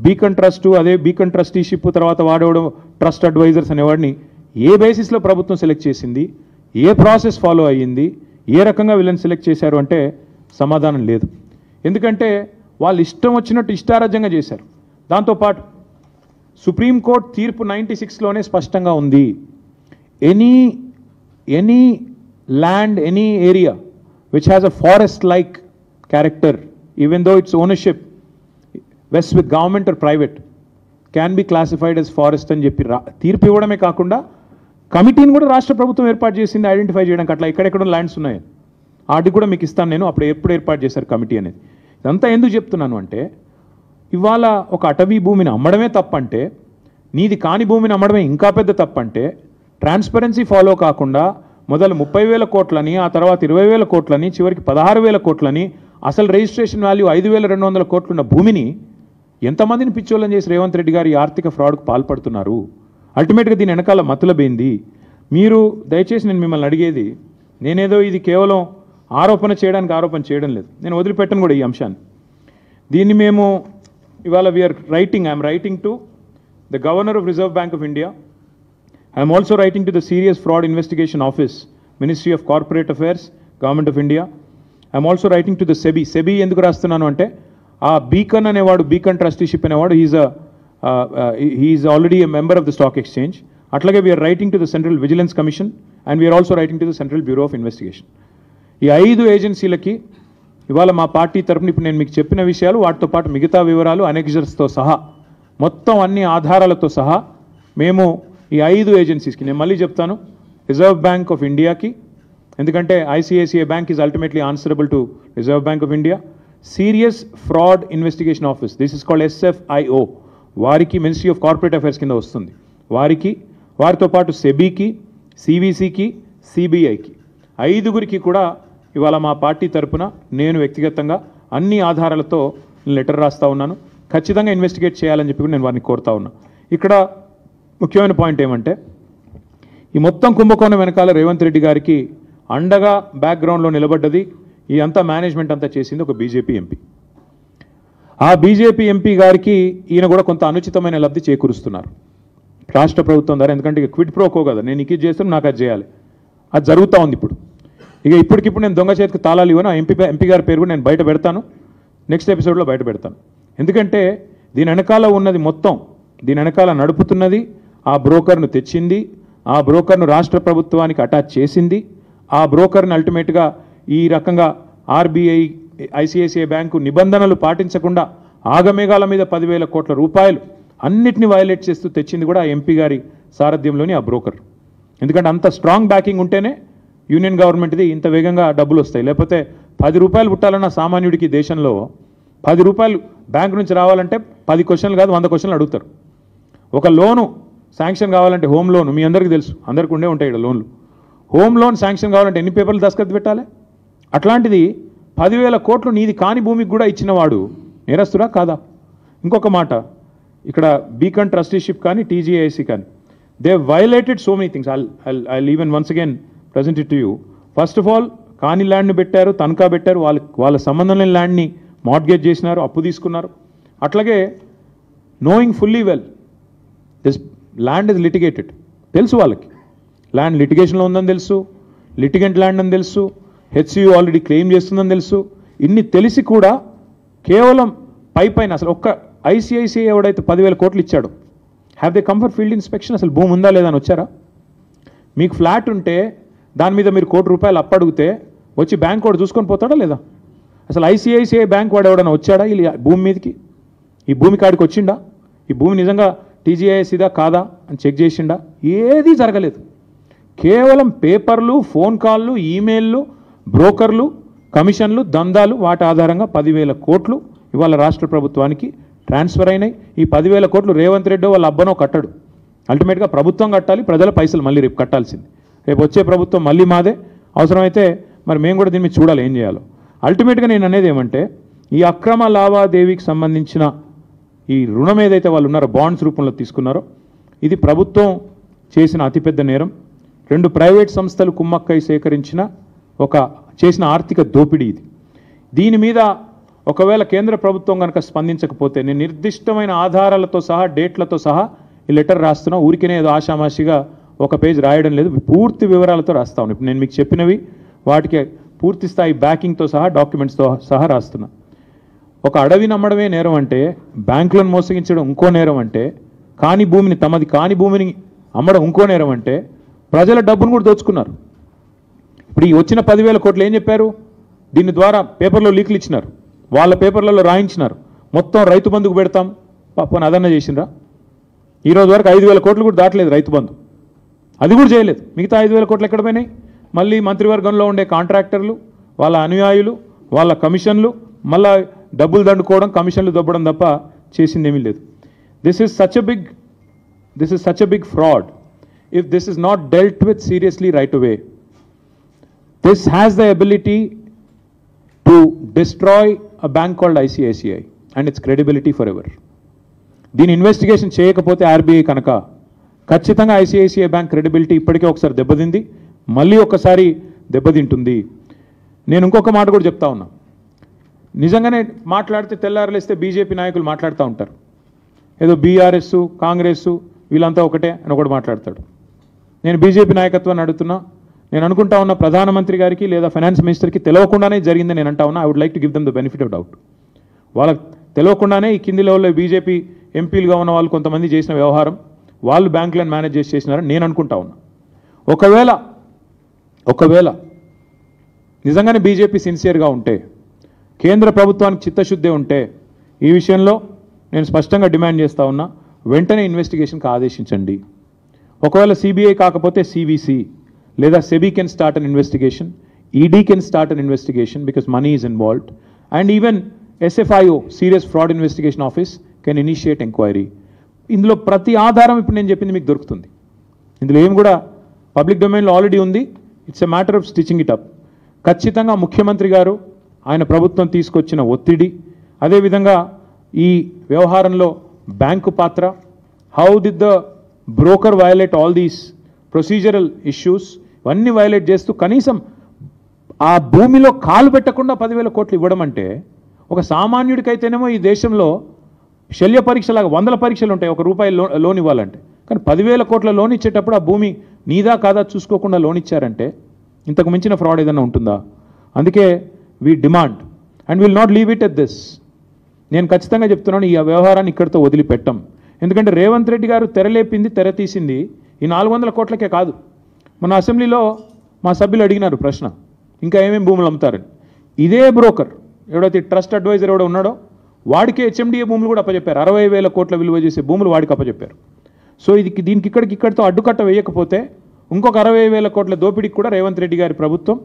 బీకన్ ట్రస్ట్, అదే బీకన్ ట్రస్టీషిప్, తర్వాత వాడేవాడు ట్రస్ట్ అడ్వైజర్స్ అనేవాడిని ఏ బేసిస్లో ప్రభుత్వం సెలెక్ట్ చేసింది? ఏ ప్రాసెస్ ఫాలో అయ్యింది? ఏ రకంగా వీళ్ళని సెలెక్ట్ చేశారు అంటే సమాధానం లేదు. ఎందుకంటే వాళ్ళు ఇష్టం వచ్చినట్టు ఇష్టారాజ్యంగా చేశారు. దాంతోపాటు సుప్రీంకోర్టు తీర్పు 96లోనే స్పష్టంగా ఉంది, any land, any area which has a forest like character, even though its ownership vest with government or private, can be classified as forest అని చెప్పి తీర్పు ఇవ్వడమే కాకుండా కమిటీని కూడా రాష్ట్ర ప్రభుత్వం ఏర్పాటు చేసింది ఐడెంటిఫై చేయడానికి. అట్లా ఎక్కడెక్కడ ల్యాండ్స్ ఉన్నాయి వాటికి కూడా మీకు ఇస్తాను నేను, అప్పుడు ఎప్పుడు ఏర్పాటు చేశారు కమిటీ అనేది. ఇదంతా ఎందుకు చెప్తున్నాను అంటే, ఇవాళ ఒక అటవీ భూమిని అమ్మడమే తప్పంటే, నీది కాని భూమిని అమ్మడమే ఇంకా పెద్ద తప్పంటే, ట్రాన్స్పరెన్సీ ఫాలో కాకుండా మొదలు 30,000 కోట్లని, ఆ తర్వాత 20,000 కోట్లని, చివరికి 16,000 కోట్లని, అసలు రిజిస్ట్రేషన్ వాల్యూ 5,200 కోట్లున్న భూమిని ఎంతమందిని పిచ్చోళ్ళని చేసి రేవంత్ రెడ్డి గారు ఈ ఆర్థిక ఫ్రాడ్కు పాల్పడుతున్నారు? అల్టిమేట్గా దీని వెనకాల మతలబేంది? మీరు దయచేసి నేను మిమ్మల్ని అడిగేది, నేనేదో ఇది కేవలం ఆరోపణ చేయడం లేదు, నేను వదిలిపెట్టను కూడా ఈ అంశాన్ని. దీన్ని మేము ఇవాళ I'm writing to the governor of reserve bank of India, I'm also writing to the serious fraud investigation office, ministry of corporate affairs, government of India. I'm also writing to the SEBI ఎందుకు రాస్తున్నాను అంటే, ఆ బీకన్ అనేవాడు, బీకన్ ట్రస్టీషిప్ అనేవాడు, he is already a member of the stock exchange. అట్లాగే we are writing to the central vigilance commission and we are also writing to the central bureau of investigation. ఈ 5 ఏజెన్సీలకి ఇవాళ మా పార్టీ తరఫున ఇప్పుడు నేను మీకు చెప్పిన విషయాలు, వాటితో పాటు మిగతా వివరాలు, అనెక్జర్స్తో సహా, మొత్తం అన్ని ఆధారాలతో సహా మేము ఈ 5 ఏజెన్సీస్కి, నేను మళ్ళీ చెప్తాను, రిజర్వ్ బ్యాంక్ ఆఫ్ ఇండియాకి, ఎందుకంటే ICICI bank is ultimately answerable to reserve bank of India, serious fraud investigation office, this is called SFIO, వారికి మినిస్ట్రీ ఆఫ్ కార్పొరేట్ అఫైర్స్ కింద వస్తుంది, వారికి, వారితో పాటు సెబీకి, సివిసికి, సిబిఐకి, 5గురికి కూడా ఇవాళ మా పార్టీ తరఫున నేను వ్యక్తిగతంగా అన్ని ఆధారాలతో లెటర్ రాస్తా ఉన్నాను. ఖచ్చితంగా ఇన్వెస్టిగేట్ చేయాలని చెప్పి కూడా నేను వారిని కోరుతా ఉన్నా. ఇక్కడ ముఖ్యమైన పాయింట్ ఏమంటే, ఈ మొత్తం కుంభకోణం వెనకాల రేవంత్ రెడ్డి గారికి అండగా బ్యాక్గ్రౌండ్లో నిలబడ్డది, ఈ అంతా మేనేజ్మెంట్ అంతా చేసింది ఒక బీజేపీ ఎంపీ. ఆ బీజేపీ ఎంపీ గారికి ఈయన కూడా కొంత అనుచితమైన లబ్ధి చేకూరుస్తున్నారు రాష్ట్ర ప్రభుత్వం ద్వారా. ఎందుకంటే ఇక క్విడ్ ప్రోకో కదా, నేను ఇది చేస్తాను, నాకు అది చేయాలి, అది జరుగుతూ ఉంది ఇప్పుడు. ఇప్పటికిప్పుడు నేను దొంగ చేతికి తాళాలు ఇవ్వను, ఆ ఎంపీ గారి పేరు కూడా నేను బయట పెడతాను, నెక్స్ట్ ఎపిసోడ్లో బయట పెడతాను. ఎందుకంటే దీని వెనకాల ఉన్నది మొత్తం, దీని వెనకాల నడుపుతున్నది ఆ బ్రోకర్ను తెచ్చింది, ఆ బ్రోకర్ను రాష్ట్ర ప్రభుత్వానికి అటాచ్ చేసింది, ఆ బ్రోకర్ని అల్టిమేట్గా ఈ రకంగా ఆర్బీఐ, ఐసిఐసిఐ బ్యాంకు నిబంధనలు పాటించకుండా ఆగమేఘాల మీద 10,000 కోట్ల రూపాయలు అన్నిటిని వయలేట్ చేస్తూ తెచ్చింది కూడా ఆ ఎంపీ గారి సారథ్యంలోని ఆ బ్రోకర్. ఎందుకంటే అంత స్ట్రాంగ్ బ్యాకింగ్ ఉంటేనే యూనియన్ గవర్నమెంట్ది ఇంత వేగంగా డబ్బులు వస్తాయి. లేకపోతే ₹10 పుట్టాలన్న సామాన్యుడికి దేశంలో ₹10 బ్యాంకు నుంచి రావాలంటే 10 క్వశ్చన్లు కాదు 100 క్వశ్చన్లు అడుగుతారు. ఒక లోను శాంక్షన్ కావాలంటే, హోమ్ లోను మీ అందరికీ తెలుసు, అందరికీ ఉండే ఉంటాయి ఇక్కడ లోన్లు, హోమ్ లోన్ శాంక్షన్ కావాలంటే ఎన్ని పేపర్లు దస్తఖత్ పెట్టాలి? అట్లాంటిది 10,000 కోట్లు నీది కాని భూమికి కూడా ఇచ్చినవాడు నేరస్తురా కాదా? ఇంకొక మాట, ఇక్కడ బీకన్ ట్రస్టీషిప్ కానీ టీజీఐసి కానీ, they violated so many things. I'll even once again present it to you. First of all కాని ల్యాండ్ని పెట్టారు, తనఖా పెట్టారు, వాళ్ళ సంబంధం లేని ల్యాండ్ని మార్ట్గేజ్ చేసినారు, అప్పు తీసుకున్నారు. అట్లాగే knowing fully well this land is litigated, తెలుసు వాళ్ళకి ల్యాండ్ లిటిగేషన్లో ఉందని తెలుసు, లిటిగెంట్ ల్యాండ్ అని తెలుసు, హెచ్సియు ఆల్రెడీ క్లెయిమ్ చేస్తుందని తెలుసు. ఇన్ని తెలిసి కూడా కేవలం పైన అసలు ఒక్క ఐసిఐసిఐ ఎవడైతే 10,000 కోట్లు ఇచ్చాడు, have they come for field inspection? అసలు భూమి ఉందా లేదా అని వచ్చారా? మీకు ఫ్లాట్ ఉంటే దాని మీద మీరు ₹1,00,00,000 అప్పు అడిగితే వచ్చి బ్యాంక్ వాడు చూసుకొని పోతాడా లేదా? అసలు ఐసిఐసిఐ బ్యాంక్ వాడు ఎవడన్నా వచ్చాడా ఈ భూమి మీదకి? ఈ భూమి కాడికి వచ్చిండా? ఈ భూమి నిజంగా టీజీఐఎస్ ఇదా కాదా అని చెక్ చేసిండా? ఏదీ జరగలేదు. కేవలం పేపర్లు, ఫోన్ కాల్లు, ఈమెయిల్లు, బ్రోకర్లు, కమిషన్లు, దందాలు, వాటి ఆధారంగా 10,000 కోట్లు ఇవాళ రాష్ట్ర ప్రభుత్వానికి ట్రాన్స్ఫర్ అయినాయి. ఈ 10,000 కోట్లు రేవంత్ రెడ్డి వాళ్ళ అబ్బనో కట్టడు. అల్టిమేట్గా ప్రభుత్వం కట్టాలి, ప్రజల పైసలు మళ్ళీ రేపు కట్టాల్సింది. రేపు వచ్చే ప్రభుత్వం మళ్ళీ మాదే. అవసరమైతే మరి మేము కూడా దీన్ని చూడాలి ఏం చేయాలో. అల్టిమేట్గా నేను అనేది ఏమంటే, ఈ అక్రమ లావాదేవీకి సంబంధించిన ఈ రుణం ఏదైతే వాళ్ళు ఉన్నారో బాండ్స్ రూపంలో తీసుకున్నారో, ఇది ప్రభుత్వం చేసిన అతిపెద్ద నేరం. 2 ప్రైవేట్ సంస్థలు కుమ్మక్కై సేకరించిన చేసిన ఆర్థిక దోపిడీ ఇది. దీని మీద ఒకవేళ కేంద్ర ప్రభుత్వం కనుక స్పందించకపోతే నేను నిర్దిష్టమైన ఆధారాలతో సహా, డేట్లతో సహా ఈ లెటర్ రాస్తున్నా. ఊరికినే ఏదో ఆషామాషిగా ఒక పేజ్ రాయడం లేదు, పూర్తి వివరాలతో రాస్తా ఉన్నాను. ఇప్పుడు నేను మీకు చెప్పినవి వాటికి పూర్తి స్థాయి బ్యాకింగ్తో సహా, డాక్యుమెంట్స్తో సహా రాస్తున్నా. ఒక అడవి నమ్మడమే నేరం అంటే, బ్యాంకులను మోసగించడం ఇంకో నేరం అంటే, కాని భూమిని తమది కాని భూమిని అమ్మడం ఇంకో నేరం అంటే, ప్రజల డబ్బును కూడా దోచుకున్నారు. ఇప్పుడు ఈ వచ్చిన 10,000 కోట్లు ఏం చెప్పారు? దీని ద్వారా పేపర్లో లీకులు ఇచ్చినారు, వాళ్ళ పేపర్లలో రాయించినారు, మొత్తం రైతు బంధుకు పెడతాం. పాపని అదన్నా చేసిండ్రా? ఈరోజు వరకు 5,000 కోట్లు కూడా దాటలేదు రైతు బంధు, అది కూడా చేయలేదు. మిగతా 5,000 కోట్లు ఎక్కడ పోయినాయి? మళ్ళీ మంత్రివర్గంలో ఉండే కాంట్రాక్టర్లు, వాళ్ళ అనుయాయులు, వాళ్ళ కమిషన్లు, మళ్ళా డబ్బులు దండుకోవడం, కమిషన్లు దొబ్బడం తప్ప చేసింది ఏమీ లేదు. This is such a big fraud. If this is not dealt with seriously right away, this has the ability to destroy a bank called ICICI and its credibility forever. దీని ఇన్వెస్టిగేషన్ చేయకపోతే ఆర్బీఐ కనుక ఖచ్చితంగా ఐసిఐసిఐ బ్యాంక్ క్రెడిబిలిటీ ఇప్పటికే ఒకసారి దెబ్బతింది, మళ్ళీ ఒకసారి దెబ్బతింటుంది. నేను ఇంకొక మాట కూడా చెప్తా ఉన్నా. నిజంగానే మాట్లాడితే తెల్లారలేస్తే బీజేపీ నాయకులు మాట్లాడుతూ ఉంటారు, ఏదో బీఆర్ఎస్, కాంగ్రెస్ వీళ్ళంతా ఒకటే అని ఒకటి మాట్లాడతాడు. నేను బీజేపీ నాయకత్వాన్ని అడుగుతున్నా. నేను అనుకుంటా ఉన్న ప్రధానమంత్రి గారికి లేదా ఫైనాన్స్ మినిస్టర్కి తెలియకుండానే జరిగిందని నేను అంటా ఉన్నా. I would like to give them the benefit of doubt. వాళ్ళకి తెలియకుండానే ఈ కింది లెవెల్లో బీజేపీ ఎంపీలుగా ఉన్న వాళ్ళు కొంతమంది చేసిన వ్యవహారం, వాళ్ళు బ్యాంకులను మేనేజ్ చేసి చేసినారని నేను అనుకుంటా ఉన్నా. ఒకవేళ నిజంగానే బీజేపీ సిన్సియర్గా ఉంటే, కేంద్ర ప్రభుత్వానికి చిత్తశుద్ధి ఉంటే, ఈ విషయంలో నేను స్పష్టంగా డిమాండ్ చేస్తూ ఉన్నా, వెంటనే ఇన్వెస్టిగేషన్కి ఆదేశించండి. ఒకవేళ సిబిఐ కాకపోతే సివిసి లేదా SEBI can start an investigation, ED can start an investigation because money is involved, and even SFIO, Serious Fraud Investigation Office, can initiate inquiry. ఇందులో ప్రతి ఆధారం ఇప్పుడు నేను చెప్పింది మీకు దొరుకుతుంది. ఇందులో ఏం కూడా పబ్లిక్ డొమైన్లో ఆల్రెడీ ఉంది. It's a matter of stitching it up. ఖచ్చితంగా ముఖ్యమంత్రి గారు, ఆయన ప్రభుత్వం తీసుకొచ్చిన ఒత్తిడి, అదేవిధంగా ఈ వ్యవహారంలో బ్యాంకు పాత్ర, how did the broker violate all these procedural issues, ఇవన్నీ వైలేట్ చేస్తూ కనీసం ఆ భూమిలో కాలు పెట్టకుండా 10,000 కోట్లు ఇవ్వడం అంటే, ఒక సామాన్యుడికైతేనేమో ఈ దేశంలో శల్య పరీక్షలాగా 100 పరీక్షలు ఉంటాయి ఒక రూపాయి లోన్ ఇవ్వాలంటే. కానీ 10,000 కోట్ల లోన్ ఇచ్చేటప్పుడు ఆ భూమి నీదా కాదా చూసుకోకుండా లోన్ ఇచ్చారంటే ఇంతకు మించిన ఫ్రాడ్ ఏదైనా ఉంటుందా? అందుకే we demand and will not leave it at this. నేను ఖచ్చితంగా చెప్తున్నాను, ఈ వ్యవహారాన్ని ఇక్కడితో వదిలిపెట్టం. ఎందుకంటే రేవంత్ రెడ్డి గారు తెరలేపింది, తెర తీసింది ఈ 400 కోట్లకే కాదు. మన అసెంబ్లీలో మా సభ్యులు అడిగినారు ప్రశ్న, ఇంకా ఏమేమి భూములు అమ్ముతారని. ఇదే బ్రోకర్ ఎవడైతే ట్రస్ట్ అడ్వైజర్ ఎవడో ఉన్నాడో వాడికి హెచ్ఎండిఏ భూములు కూడా అప్పచెప్పారు. 60,000 కోట్ల విలువ చేసే భూములు వాడికి అప్పచెప్పారు. సో దీనికి ఇక్కడితో అడ్డుకట్ట వేయకపోతే ఇంకొక 60,000 కోట్ల దోపిడీకి కూడా రేవంత్ రెడ్డి గారి ప్రభుత్వం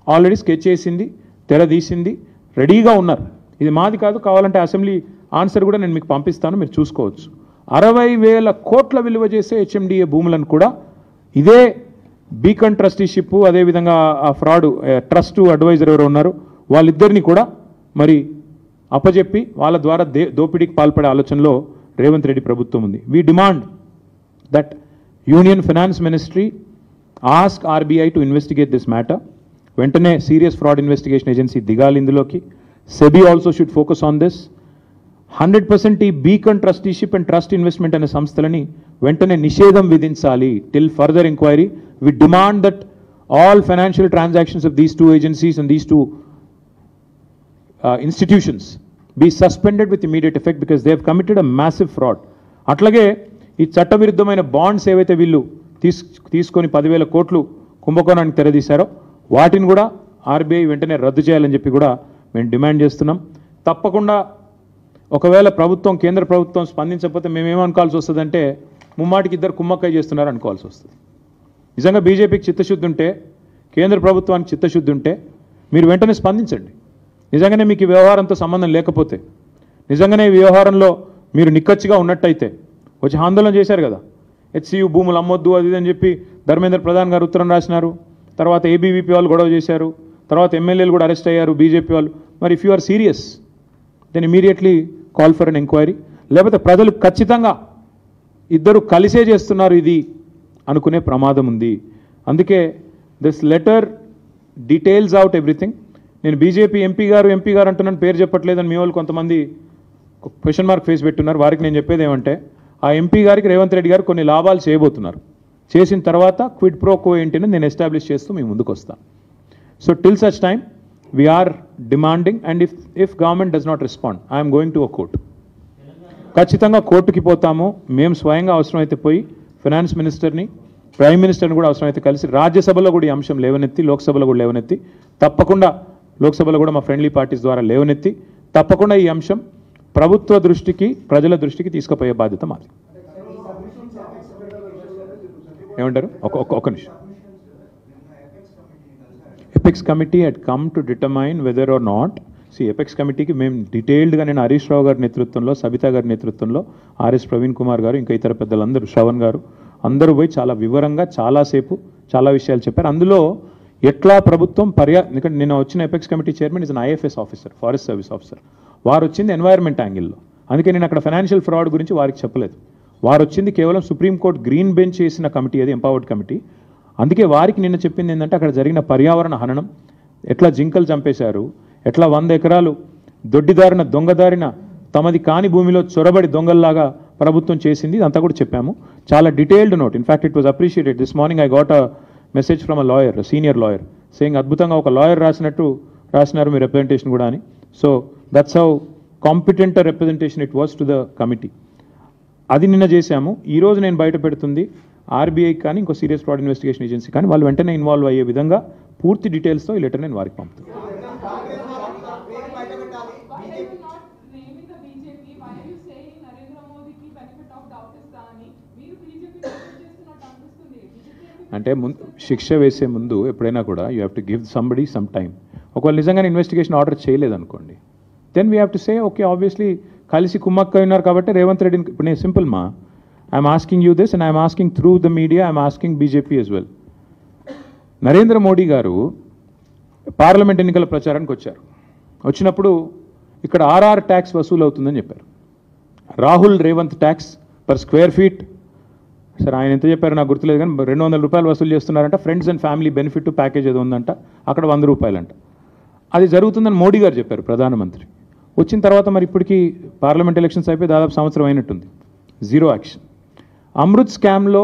ఆల్రెడీ స్కెచ్ చేసింది, తెర తీసింది, రెడీగా ఉన్నారు. ఇది మాది కాదు, కావాలంటే అసెంబ్లీ ఆన్సర్ కూడా నేను మీకు పంపిస్తాను, మీరు చూసుకోవచ్చు. 60,000 కోట్ల విలువ చేసే హెచ్ఎండిఏ భూములను కూడా ఇదే బీకన్ ట్రస్టీషిప్, అదేవిధంగా ఆ ఫ్రాడ్ ట్రస్ట్ అడ్వైజర్ ఎవరు ఉన్నారు వాళ్ళిద్దరిని కూడా మరి అప్పచెప్పి వాళ్ళ ద్వారా దోపిడీకి పాల్పడే ఆలోచనలో రేవంత్ రెడ్డి ప్రభుత్వం ఉంది. We demand that union finance ministry ask RBI to investigate this matter. వెంటనే సీరియస్ ఫ్రాడ్ ఇన్వెస్టిగేషన్ ఏజెన్సీ దిగాలి ఇందులోకి. SEBI also should focus on this. 100% ఈ beacon trusteeship and trust investment అనే సంస్థలని వెంటనే నిషేధం విధించాలి till further enquiry. We demand that all financial transactions of these 2 agencies and these 2 institutions be suspended with immediate effect because they have committed a massive fraud. అట్లాగే ఈ చట్టవిరుద్ధమైన బాండ్స్ ఏవైతే వీళ్ళు తీసుకొని 10,000 కోట్లు కుంభకోణానికి తెరదీశారో వాటిని కూడా ఆర్బీఐ వెంటనే రద్దు చేయాలని చెప్పి కూడా మేము డిమాండ్ చేస్తున్నాం. తప్పకుండా ఒకవేళ ప్రభుత్వం, కేంద్ర ప్రభుత్వం స్పందించకపోతే మేమేమనుకోవాల్సి వస్తుందంటే ముమ్మాటికి ఇద్దరు కుమ్మక్కయ్య చేస్తున్నారు అనుకోవాల్సి వస్తుంది. నిజంగా బీజేపీకి చిత్తశుద్ధి ఉంటే, కేంద్ర ప్రభుత్వానికి చిత్తశుద్ధి ఉంటే మీరు వెంటనే స్పందించండి. నిజంగానే మీకు ఈ వ్యవహారంతో సంబంధం లేకపోతే, నిజంగానే ఈ వ్యవహారంలో మీరు నిక్కచ్చిగా ఉన్నట్టయితే వచ్చి ఆందోళన చేశారు కదా, హెచ్సియు భూములు అమ్మొద్దు అది అని చెప్పి ధర్మేంద్ర ప్రధాన్ గారు ఉత్తరం రాసినారు. తర్వాత ఏబీవీపీ వాళ్ళు గొడవ చేశారు. తర్వాత ఎమ్మెల్యేలు కూడా అరెస్ట్ అయ్యారు బీజేపీ వాళ్ళు. మరి if you are serious then immediately call for an enquiry. లేకపోతే ప్రజలు ఖచ్చితంగా ఇద్దరు కలిసే చేస్తున్నారు ఇది అనుకునే ప్రమాదం ఉంది. అందుకే this letter details out everything. నేను బీజేపీ ఎంపీ గారు అంటున్నాను, పేరు చెప్పట్లేదని మీ వాళ్ళు కొంతమంది క్వశ్చన్ మార్క్ ఫేస్ పెట్టున్నారు. వారికి నేను చెప్పేది ఏమంటే, ఆ ఎంపీ గారికి రేవంత్ రెడ్డి గారు కొన్ని లాభాలు చేయబోతున్నారు. చేసిన తర్వాత క్విడ్ ప్రో కో ఏంటిని నేను ఎస్టాబ్లిష్ చేస్తూ మీ ముందుకు వస్తాను. So till such time we are demanding, and if government does not respond I'm going to a court. ఖచ్చితంగా కోర్టుకి పోతాము. మేము స్వయంగా అవసరమైతే పోయి ఫైనాన్స్ మినిస్టర్ని, ప్రైమ్ మినిస్టర్ని కూడా అవసరమైతే కలిసి రాజ్యసభలో కూడా ఈ అంశం లేవనెత్తి, లోక్సభలో కూడా లేవనెత్తి, తప్పకుండా లోక్సభలో కూడా మా ఫ్రెండ్లీ పార్టీస్ ద్వారా లేవనెత్తి తప్పకుండా ఈ అంశం ప్రభుత్వ దృష్టికి, ప్రజల దృష్టికి తీసుకుపోయే బాధ్యత మాది. ఏమంటారు? ఒక నిమిషం. Apex committee had come to determine whether or not, apex కమిటీకి మేము డీటెయిల్డ్గా, నేను హరీష్ రావు గారి నేతృత్వంలో, సబితా గారి నేతృత్వంలో, ఆర్ఎస్ ప్రవీణ్ కుమార్ గారు, ఇంకా ఇతర పెద్దలందరూ, శ్రవణ్ గారు అందరూ పోయి చాలా వివరంగా చాలాసేపు చాలా విషయాలు చెప్పారు. అందులో ఎట్లా ప్రభుత్వం ఎందుకంటే నేను వచ్చిన apex committee chairman is an IFS officer, forest service officer. వారు వచ్చింది ఎన్వైర్న్మెంట్ యాంగిల్లో. అందుకే నేను అక్కడ ఫైనాన్షియల్ ఫ్రాడ్ గురించి వారికి చెప్పలేదు. వారు వచ్చింది కేవలం సుప్రీంకోర్టు గ్రీన్ బెంచ్ చేసిన కమిటీ, అది ఎంపవర్డ్ కమిటీ. అందుకే వారికి నిన్న చెప్పింది ఏంటంటే, అక్కడ జరిగిన పర్యావరణ హననం, ఎట్లా జింకలు చంపేశారు, ఎట్లా 100 ఎకరాలు దొడ్డిదారిన దొంగదారిన తమది కాని భూమిలో చొరబడి దొంగల్లాగా ప్రభుత్వం చేసింది, ఇదంతా కూడా చెప్పాము. చాలా detailed note. In fact it was appreciated. This morning I got a message from a lawyer, senior lawyer, saying అద్భుతంగా ఒక లాయర్ రాసినారు మీ రిప్రజెంటేషన్ కూడా అని. So that's how competent representation it was to the committee. అది నిన్న చేశాము. ఈరోజు నేను బయట పెడుతుంది ఆర్బీఐ కానీ ఇంకో సీరియస్ ఫ్రాడ్ ఇన్వెస్టిగేషన్ ఏజెన్సీ కానీ వాళ్ళు వెంటనే ఇన్వాల్వ్ అయ్యే విధంగా పూర్తి డీటెయిల్స్తో ఈ లెటర్ నేను వారికి పంపుతాను. అంటే శిక్ష వేసే ముందు ఎప్పుడైనా కూడా you have to give somebody some time. ఒకవేళ నిజంగానే ఇన్వెస్టిగేషన్ ఆర్డర్ చేయలేదనుకోండి, then we have to say okay, obviously కలిసి కుమ్మక్క ఉన్నారు కాబట్టి రేవంత్ రెడ్డిని, ఇప్పుడు నేను సింపుల్ మా I'm asking you this and I'm asking through the media, I'm asking BJP as well. Narendra Modi గారు పార్లమెంట్ ఎన్నికల ప్రచారానికి వచ్చారు. వచ్చినప్పుడు ఇక్కడ ఆర్ఆర్ ట్యాక్స్ వసూలు అవుతుందని చెప్పారు. Rahul Revanth tax per square feet, సరే ఆయన ఎంత చెప్పారు నాకు గుర్తులేదు కానీ 200 రూపాయలు వసూలు చేస్తున్నారంట. Friends and family benefit package ఏదో ఉందంట, అక్కడ 100 రూపాయలంట. అది జరుగుతుందని మోడీ గారు చెప్పారు, ప్రధానమంత్రి. వచ్చిన తర్వాత మరి ఇప్పటికీ పార్లమెంట్ ఎలక్షన్స్ అయిపోయి దాదాపు సంవత్సరం అయినట్టుంది, జీరో యాక్షన్. అమృత్ స్కామ్లో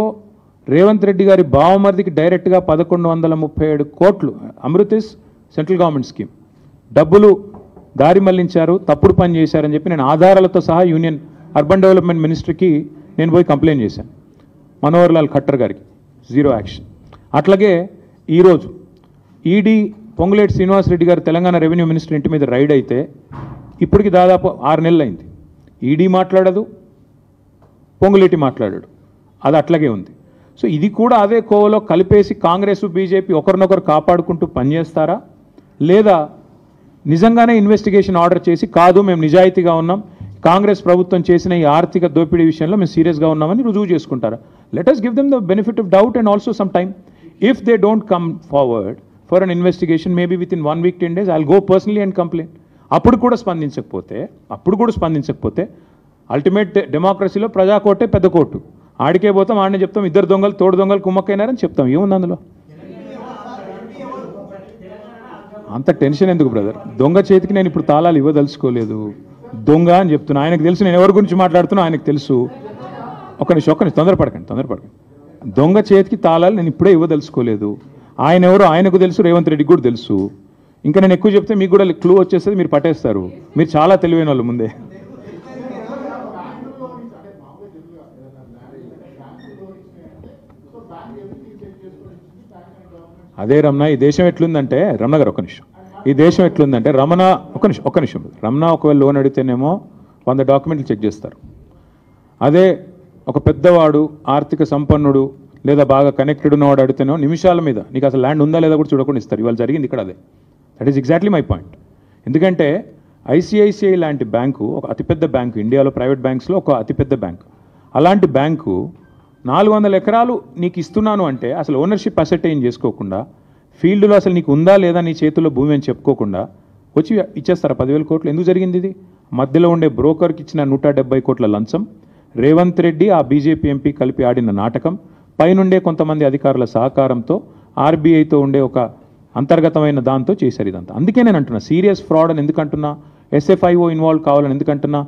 రేవంత్ రెడ్డి గారి బావమరిదికి డైరెక్ట్గా 1137 కోట్లు, Amrit is central government scheme, డబ్బులు దారి మళ్లించారు, తప్పుడు పని చేశారని చెప్పి నేను ఆధారాలతో సహా యూనియన్ అర్బన్ డెవలప్మెంట్ మినిస్ట్రీకి నేను పోయి కంప్లైంట్ చేశాను, మనోహర్ లాల్ ఖట్టర్ గారికి, జీరో యాక్షన్. అట్లాగే ఈరోజు ఈడీ పొంగులేటి శ్రీనివాసరెడ్డి గారు తెలంగాణ రెవెన్యూ మినిస్టర్ ఇంటి మీద రైడ్ అయితే ఇప్పటికి దాదాపు 6 నెలలు అయింది. ఈడీ మాట్లాడదు, పొంగులేటి మాట్లాడాడు, అది అట్లాగే ఉంది. సో ఇది కూడా అదే కోవలో కలిపేసి కాంగ్రెస్ బీజేపీ ఒకరినొకరు కాపాడుకుంటూ పనిచేస్తారా, లేదా నిజంగానే ఇన్వెస్టిగేషన్ ఆర్డర్ చేసి కాదు మేము నిజాయితీగా ఉన్నాం, కాంగ్రెస్ ప్రభుత్వం చేసిన ఈ ఆర్థిక దోపిడీ విషయంలో మేము సీరియస్గా ఉన్నామని రుజువు చేసుకుంటారా? Let us give them the benefit of doubt and also some time. If they don't come forward for an investigation, maybe within 1 week, 10 days, I'll go personally and complain. అప్పుడు కూడా స్పందించకపోతే అల్టిమేట్ డెమోక్రసీలో ప్రజా కోర్టే పెద్ద కోర్టు, ఆడికే పోతాం, ఆడనే చెప్తాం ఇద్దరు దొంగలు తోడు దొంగలు కుమ్మక్కైనారని చెప్తాం. ఏముంది అందులో? అంత టెన్షన్ ఎందుకు బ్రదర్? దొంగ చేతికి నేను ఇప్పుడు తాళాలు ఇవ్వదలుచుకోలేదు, దొంగ అని చెప్తున్నా. ఆయనకు తెలుసు నేను ఎవరి గురించి మాట్లాడుతున్నా, ఆయనకు తెలుసు. ఒక్క నిమిషం తొందరపడకండి. దొంగ చేతికి తాళాలు నేను ఇప్పుడే ఇవ్వదలుచుకోలేదు. ఆయన ఎవరో ఆయనకు తెలుసు, రేవంత్ రెడ్డికి కూడా తెలుసు. ఇంకా నేను ఎక్కువ చెప్తే మీకు కూడా క్లూ వచ్చేస్తుంది, మీరు పట్టేస్తారు. మీరు చాలా తెలివైన వాళ్ళు ముందే. అదే రమణ, ఈ దేశం ఎట్లుందంటే రమణ గారు ఒక నిమిషం, ఈ దేశం ఎట్లుందంటే ఒక్క నిమిషం రమణ ఒకవేళ లోన్ అడిగితేనేమో 100 డాక్యుమెంట్లు చెక్ చేస్తారు. అదే ఒక పెద్దవాడు ఆర్థిక సంపన్నుడు లేదా బాగా కనెక్టెడ్ ఉన్నవాడు అడిగితేనో నిమిషాల మీద నీకు అసలు ల్యాండ్ ఉందా లేదా కూడా చూడకుండా ఇస్తారు. ఇవాళ జరిగింది ఇక్కడ అదే. That is exactly my point. ఎందుకంటే ఐసిఐసిఐ లాంటి బ్యాంకు ఒక అతిపెద్ద బ్యాంకు, ఇండియాలో ప్రైవేట్ బ్యాంక్స్లో ఒక అతిపెద్ద బ్యాంకు. అలాంటి బ్యాంకు 400 ఎకరాలు నీకు ఇస్తున్నాను అంటే అసలు ఓనర్షిప్ అసెటైన్ చేసుకోకుండా, ఫీల్డ్లో అసలు నీకు ఉందా లేదా నీ చేతుల్లో భూమి అని చెప్పుకోకుండా వచ్చి ఇచ్చేస్తారా 10,000 కోట్లు? ఎందుకు జరిగింది ఇది? మధ్యలో ఉండే బ్రోకర్కి ఇచ్చిన 170 కోట్ల లంచం, రేవంత్ రెడ్డి ఆ బీజేపీ ఎంపీ కలిపి ఆడిన నాటకం, పైనుండే కొంతమంది అధికారుల సహకారంతో ఆర్బీఐతో ఉండే ఒక అంతర్గతమైన దాంతో చేశారు ఇదంతా. అందుకే నేను అంటున్నా సీరియస్ ఫ్రాడ్ అని ఎందుకంటున్నా, ఎస్ఎఫ్ఐఓ ఇన్వాల్వ్ కావాలని ఎందుకంటున్నా.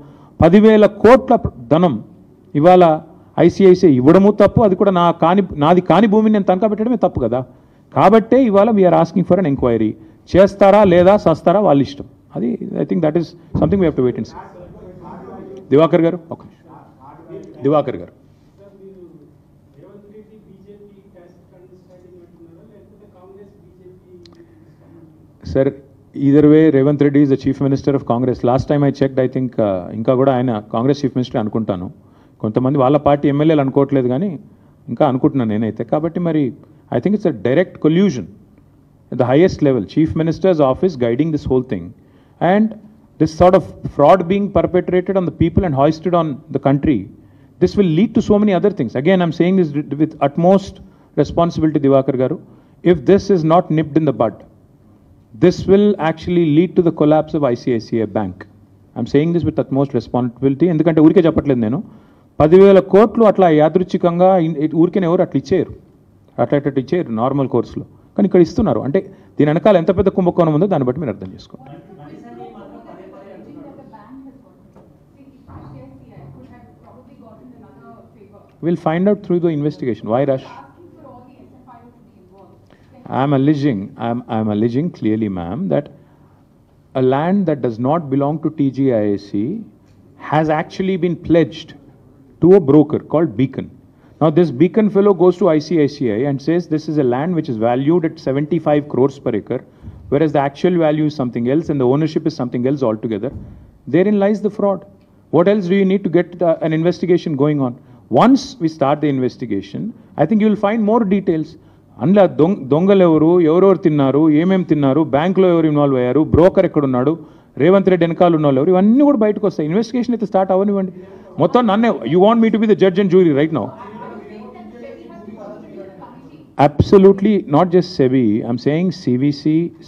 10,000 కోట్ల ధనం ఇవాళ ఐసిఐసిఐ ఇవ్వడము తప్పు, అది కూడా నాది కాని భూమిని నేను తనఖా పెట్టడమే తప్పు కదా. కాబట్టే ఇవాళ we are asking for an enquiry. చేస్తారా లేదా సస్తారా వాళ్ళ ఇష్టం. అది I think that is something we have to wait and see. Divakar గారు ఒక నిమిషం. దివాకర్ గారు, sir either way Revanth Reddy is the chief minister of Congress. Last time I checked, I think ఇంకా కూడా ఆయన కాంగ్రెస్ చీఫ్ మినిస్టర్ అనుకుంటాను. కొంతమంది వాళ్ళ పార్టీ ఎమ్మెల్యేలు అనుకోవట్లేదు కానీ ఇంకా అనుకుంటున్నాను నేనైతే. కాబట్టి మరి I think it's a direct collusion at the highest level, chief minister's office guiding this whole thing, and this sort of fraud being perpetrated on the people and hoisted on the country. This will lead to so many other things. Again, I'm saying this with utmost responsibility, Divakar garu. If this is not nipped in the bud, this will actually lead to the collapse of ICICI Bank. I'm saying this with utmost responsibility. ఎందుకంటే ఊరికే చెప్పట్లేదు నేను. 10,000 కోట్లు అట్లా యాదృచ్ఛికంగా ఊరికే ఎవరు అట్లా ఇచ్చేయరు, అట్లా ఇచ్చేయరు నార్మల్ కోర్సులో. కానీ ఇక్కడ ఇస్తున్నారు అంటే దీని వెనకాల ఎంత పెద్ద కుంభకోణం ఉందో దాన్ని బట్టి మీరు అర్థం చేసుకోండి. We'll find out through the investigation. Why rush? I'm alleging clearly, ma'am, that a land that does not belong to TGIAC has actually been pledged to a broker called Beacon. Now this Beacon fellow goes to ICICI and says this is a land which is valued at 75 crores per acre, whereas the actual value is something else and the ownership is something else altogether. Therein lies the fraud. What else do you need to get an investigation going on? Once we start the investigation, I think you will find more details. అందులో దొంగలు ఎవరెవరు తిన్నారు, ఏమేమి తిన్నారు, బ్యాంకులో ఎవరు ఇన్వాల్వ్ అయ్యారు, బ్రోకర్ ఎక్కడున్నాడు, రేవంత్ రెడ్డి వెనకాల ఉన్న వాళ్ళు ఎవరు, ఇవన్నీ కూడా బయటకు వస్తాయి. ఇన్వెస్టిగేషన్ అయితే స్టార్ట్ అవ్వనివ్వండి. మొత్తం నన్నే you want me to be the judge and jury right now? Absolutely, not just SEBI. I'm saying CVC,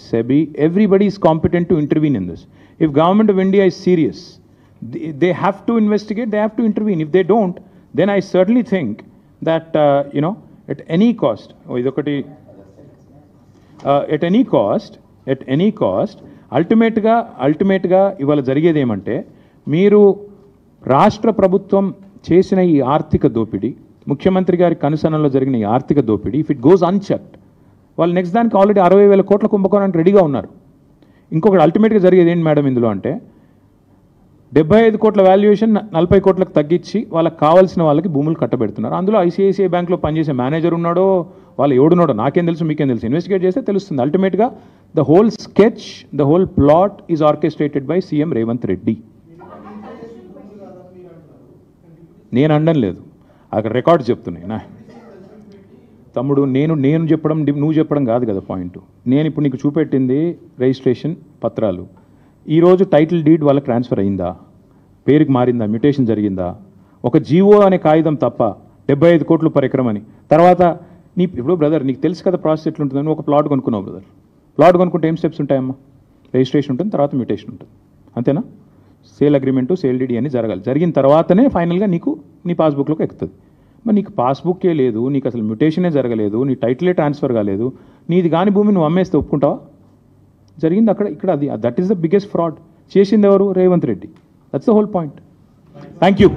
SEBI, everybody is competent to intervene in this. If Government of India is serious, they have to investigate, they have to intervene. If they don't, then I certainly think that, at any cost, at any cost, ultimately, ఇవాళ జరిగేది ఏమంటే మీరు రాష్ట్ర ప్రభుత్వం చేసిన ఈ ఆర్థిక దోపిడీ, ముఖ్యమంత్రి గారి కనుసనలో జరిగిన ఈ ఆర్థిక దోపిడీ, ఇఫ్ ఇట్ గోస్ అన్చెక్డ్, వాళ్ళు నెక్స్ట్ దానికి ఆల్రెడీ 60,000 కోట్ల కుంభకోణానికి రెడీగా ఉన్నారు. ఇంకొకటి అల్టిమేట్గా జరిగేది ఏంటి మేడం ఇందులో అంటే 75 కోట్ల వాల్యుయేషన్ 40 కోట్లకు తగ్గించి వాళ్ళకి కావాల్సిన వాళ్ళకి భూములు కట్టబెడుతున్నారు. అందులో ఐసిఐసిఐ బ్యాంక్లో పనిచేసే మేనేజర్ ఉన్నాడో వాళ్ళు ఎవడున్నాడో నాకేం తెలుసు, మీకేం తెలుసు, ఇన్వెస్టిగేట్ చేస్తే తెలుస్తుంది. అల్టిమేట్గా the whole sketch, the whole plot is orchestrated by CM Revanth Reddy. నేను అనడం లేదు, అక్కడ రికార్డ్ చెప్తున్నాయి నా తమ్ముడు. నేను చెప్పడం నువ్వు చెప్పడం కాదు కదా పాయింట్. నేను ఇప్పుడు నీకు చూపెట్టింది రిజిస్ట్రేషన్ పత్రాలు. ఈరోజు టైటిల్ డీడ్ వాళ్ళకి ట్రాన్స్ఫర్ అయిందా, పేరుకి మారిందా, మ్యూటేషన్ జరిగిందా? ఒక జీవో అనే కాగితం తప్ప 75 కోట్లు పర్ ఎకరం అని. తర్వాత ఇప్పుడు బ్రదర్ నీకు తెలుసు కదా ప్రాసెస్ ఎట్లుంటుందని. ఒక ప్లాట్ కొనుక్కున్నావు బ్రదర్, ప్లాట్ కొనుక్కుంటే ఏం స్టెప్స్ ఉంటాయమ్మా? రిజిస్ట్రేషన్ ఉంటుంది, తర్వాత మ్యూటేషన్ ఉంటుంది, అంతేనా? సేల్ అగ్రిమెంటు, సేల్ డీడీ అని జరగాలి. జరిగిన తర్వాతనే ఫైనల్గా నీకు నీ పాస్బుక్లోకి ఎక్కుతుంది. మరి నీకు పాస్బుక్కే లేదు, నీకు అసలు మ్యూటేషనే జరగలేదు, నీ టైటిలే ట్రాన్స్ఫర్ కాలేదు, నీది కాని భూమి నువ్వు అమ్మేస్తే ఒప్పుకుంటావా? జరిగింది అక్కడ ఇక్కడ అది. That is the biggest fraud. చేసింది ఎవరు? Revanth Reddy. That's the whole point. Thank you.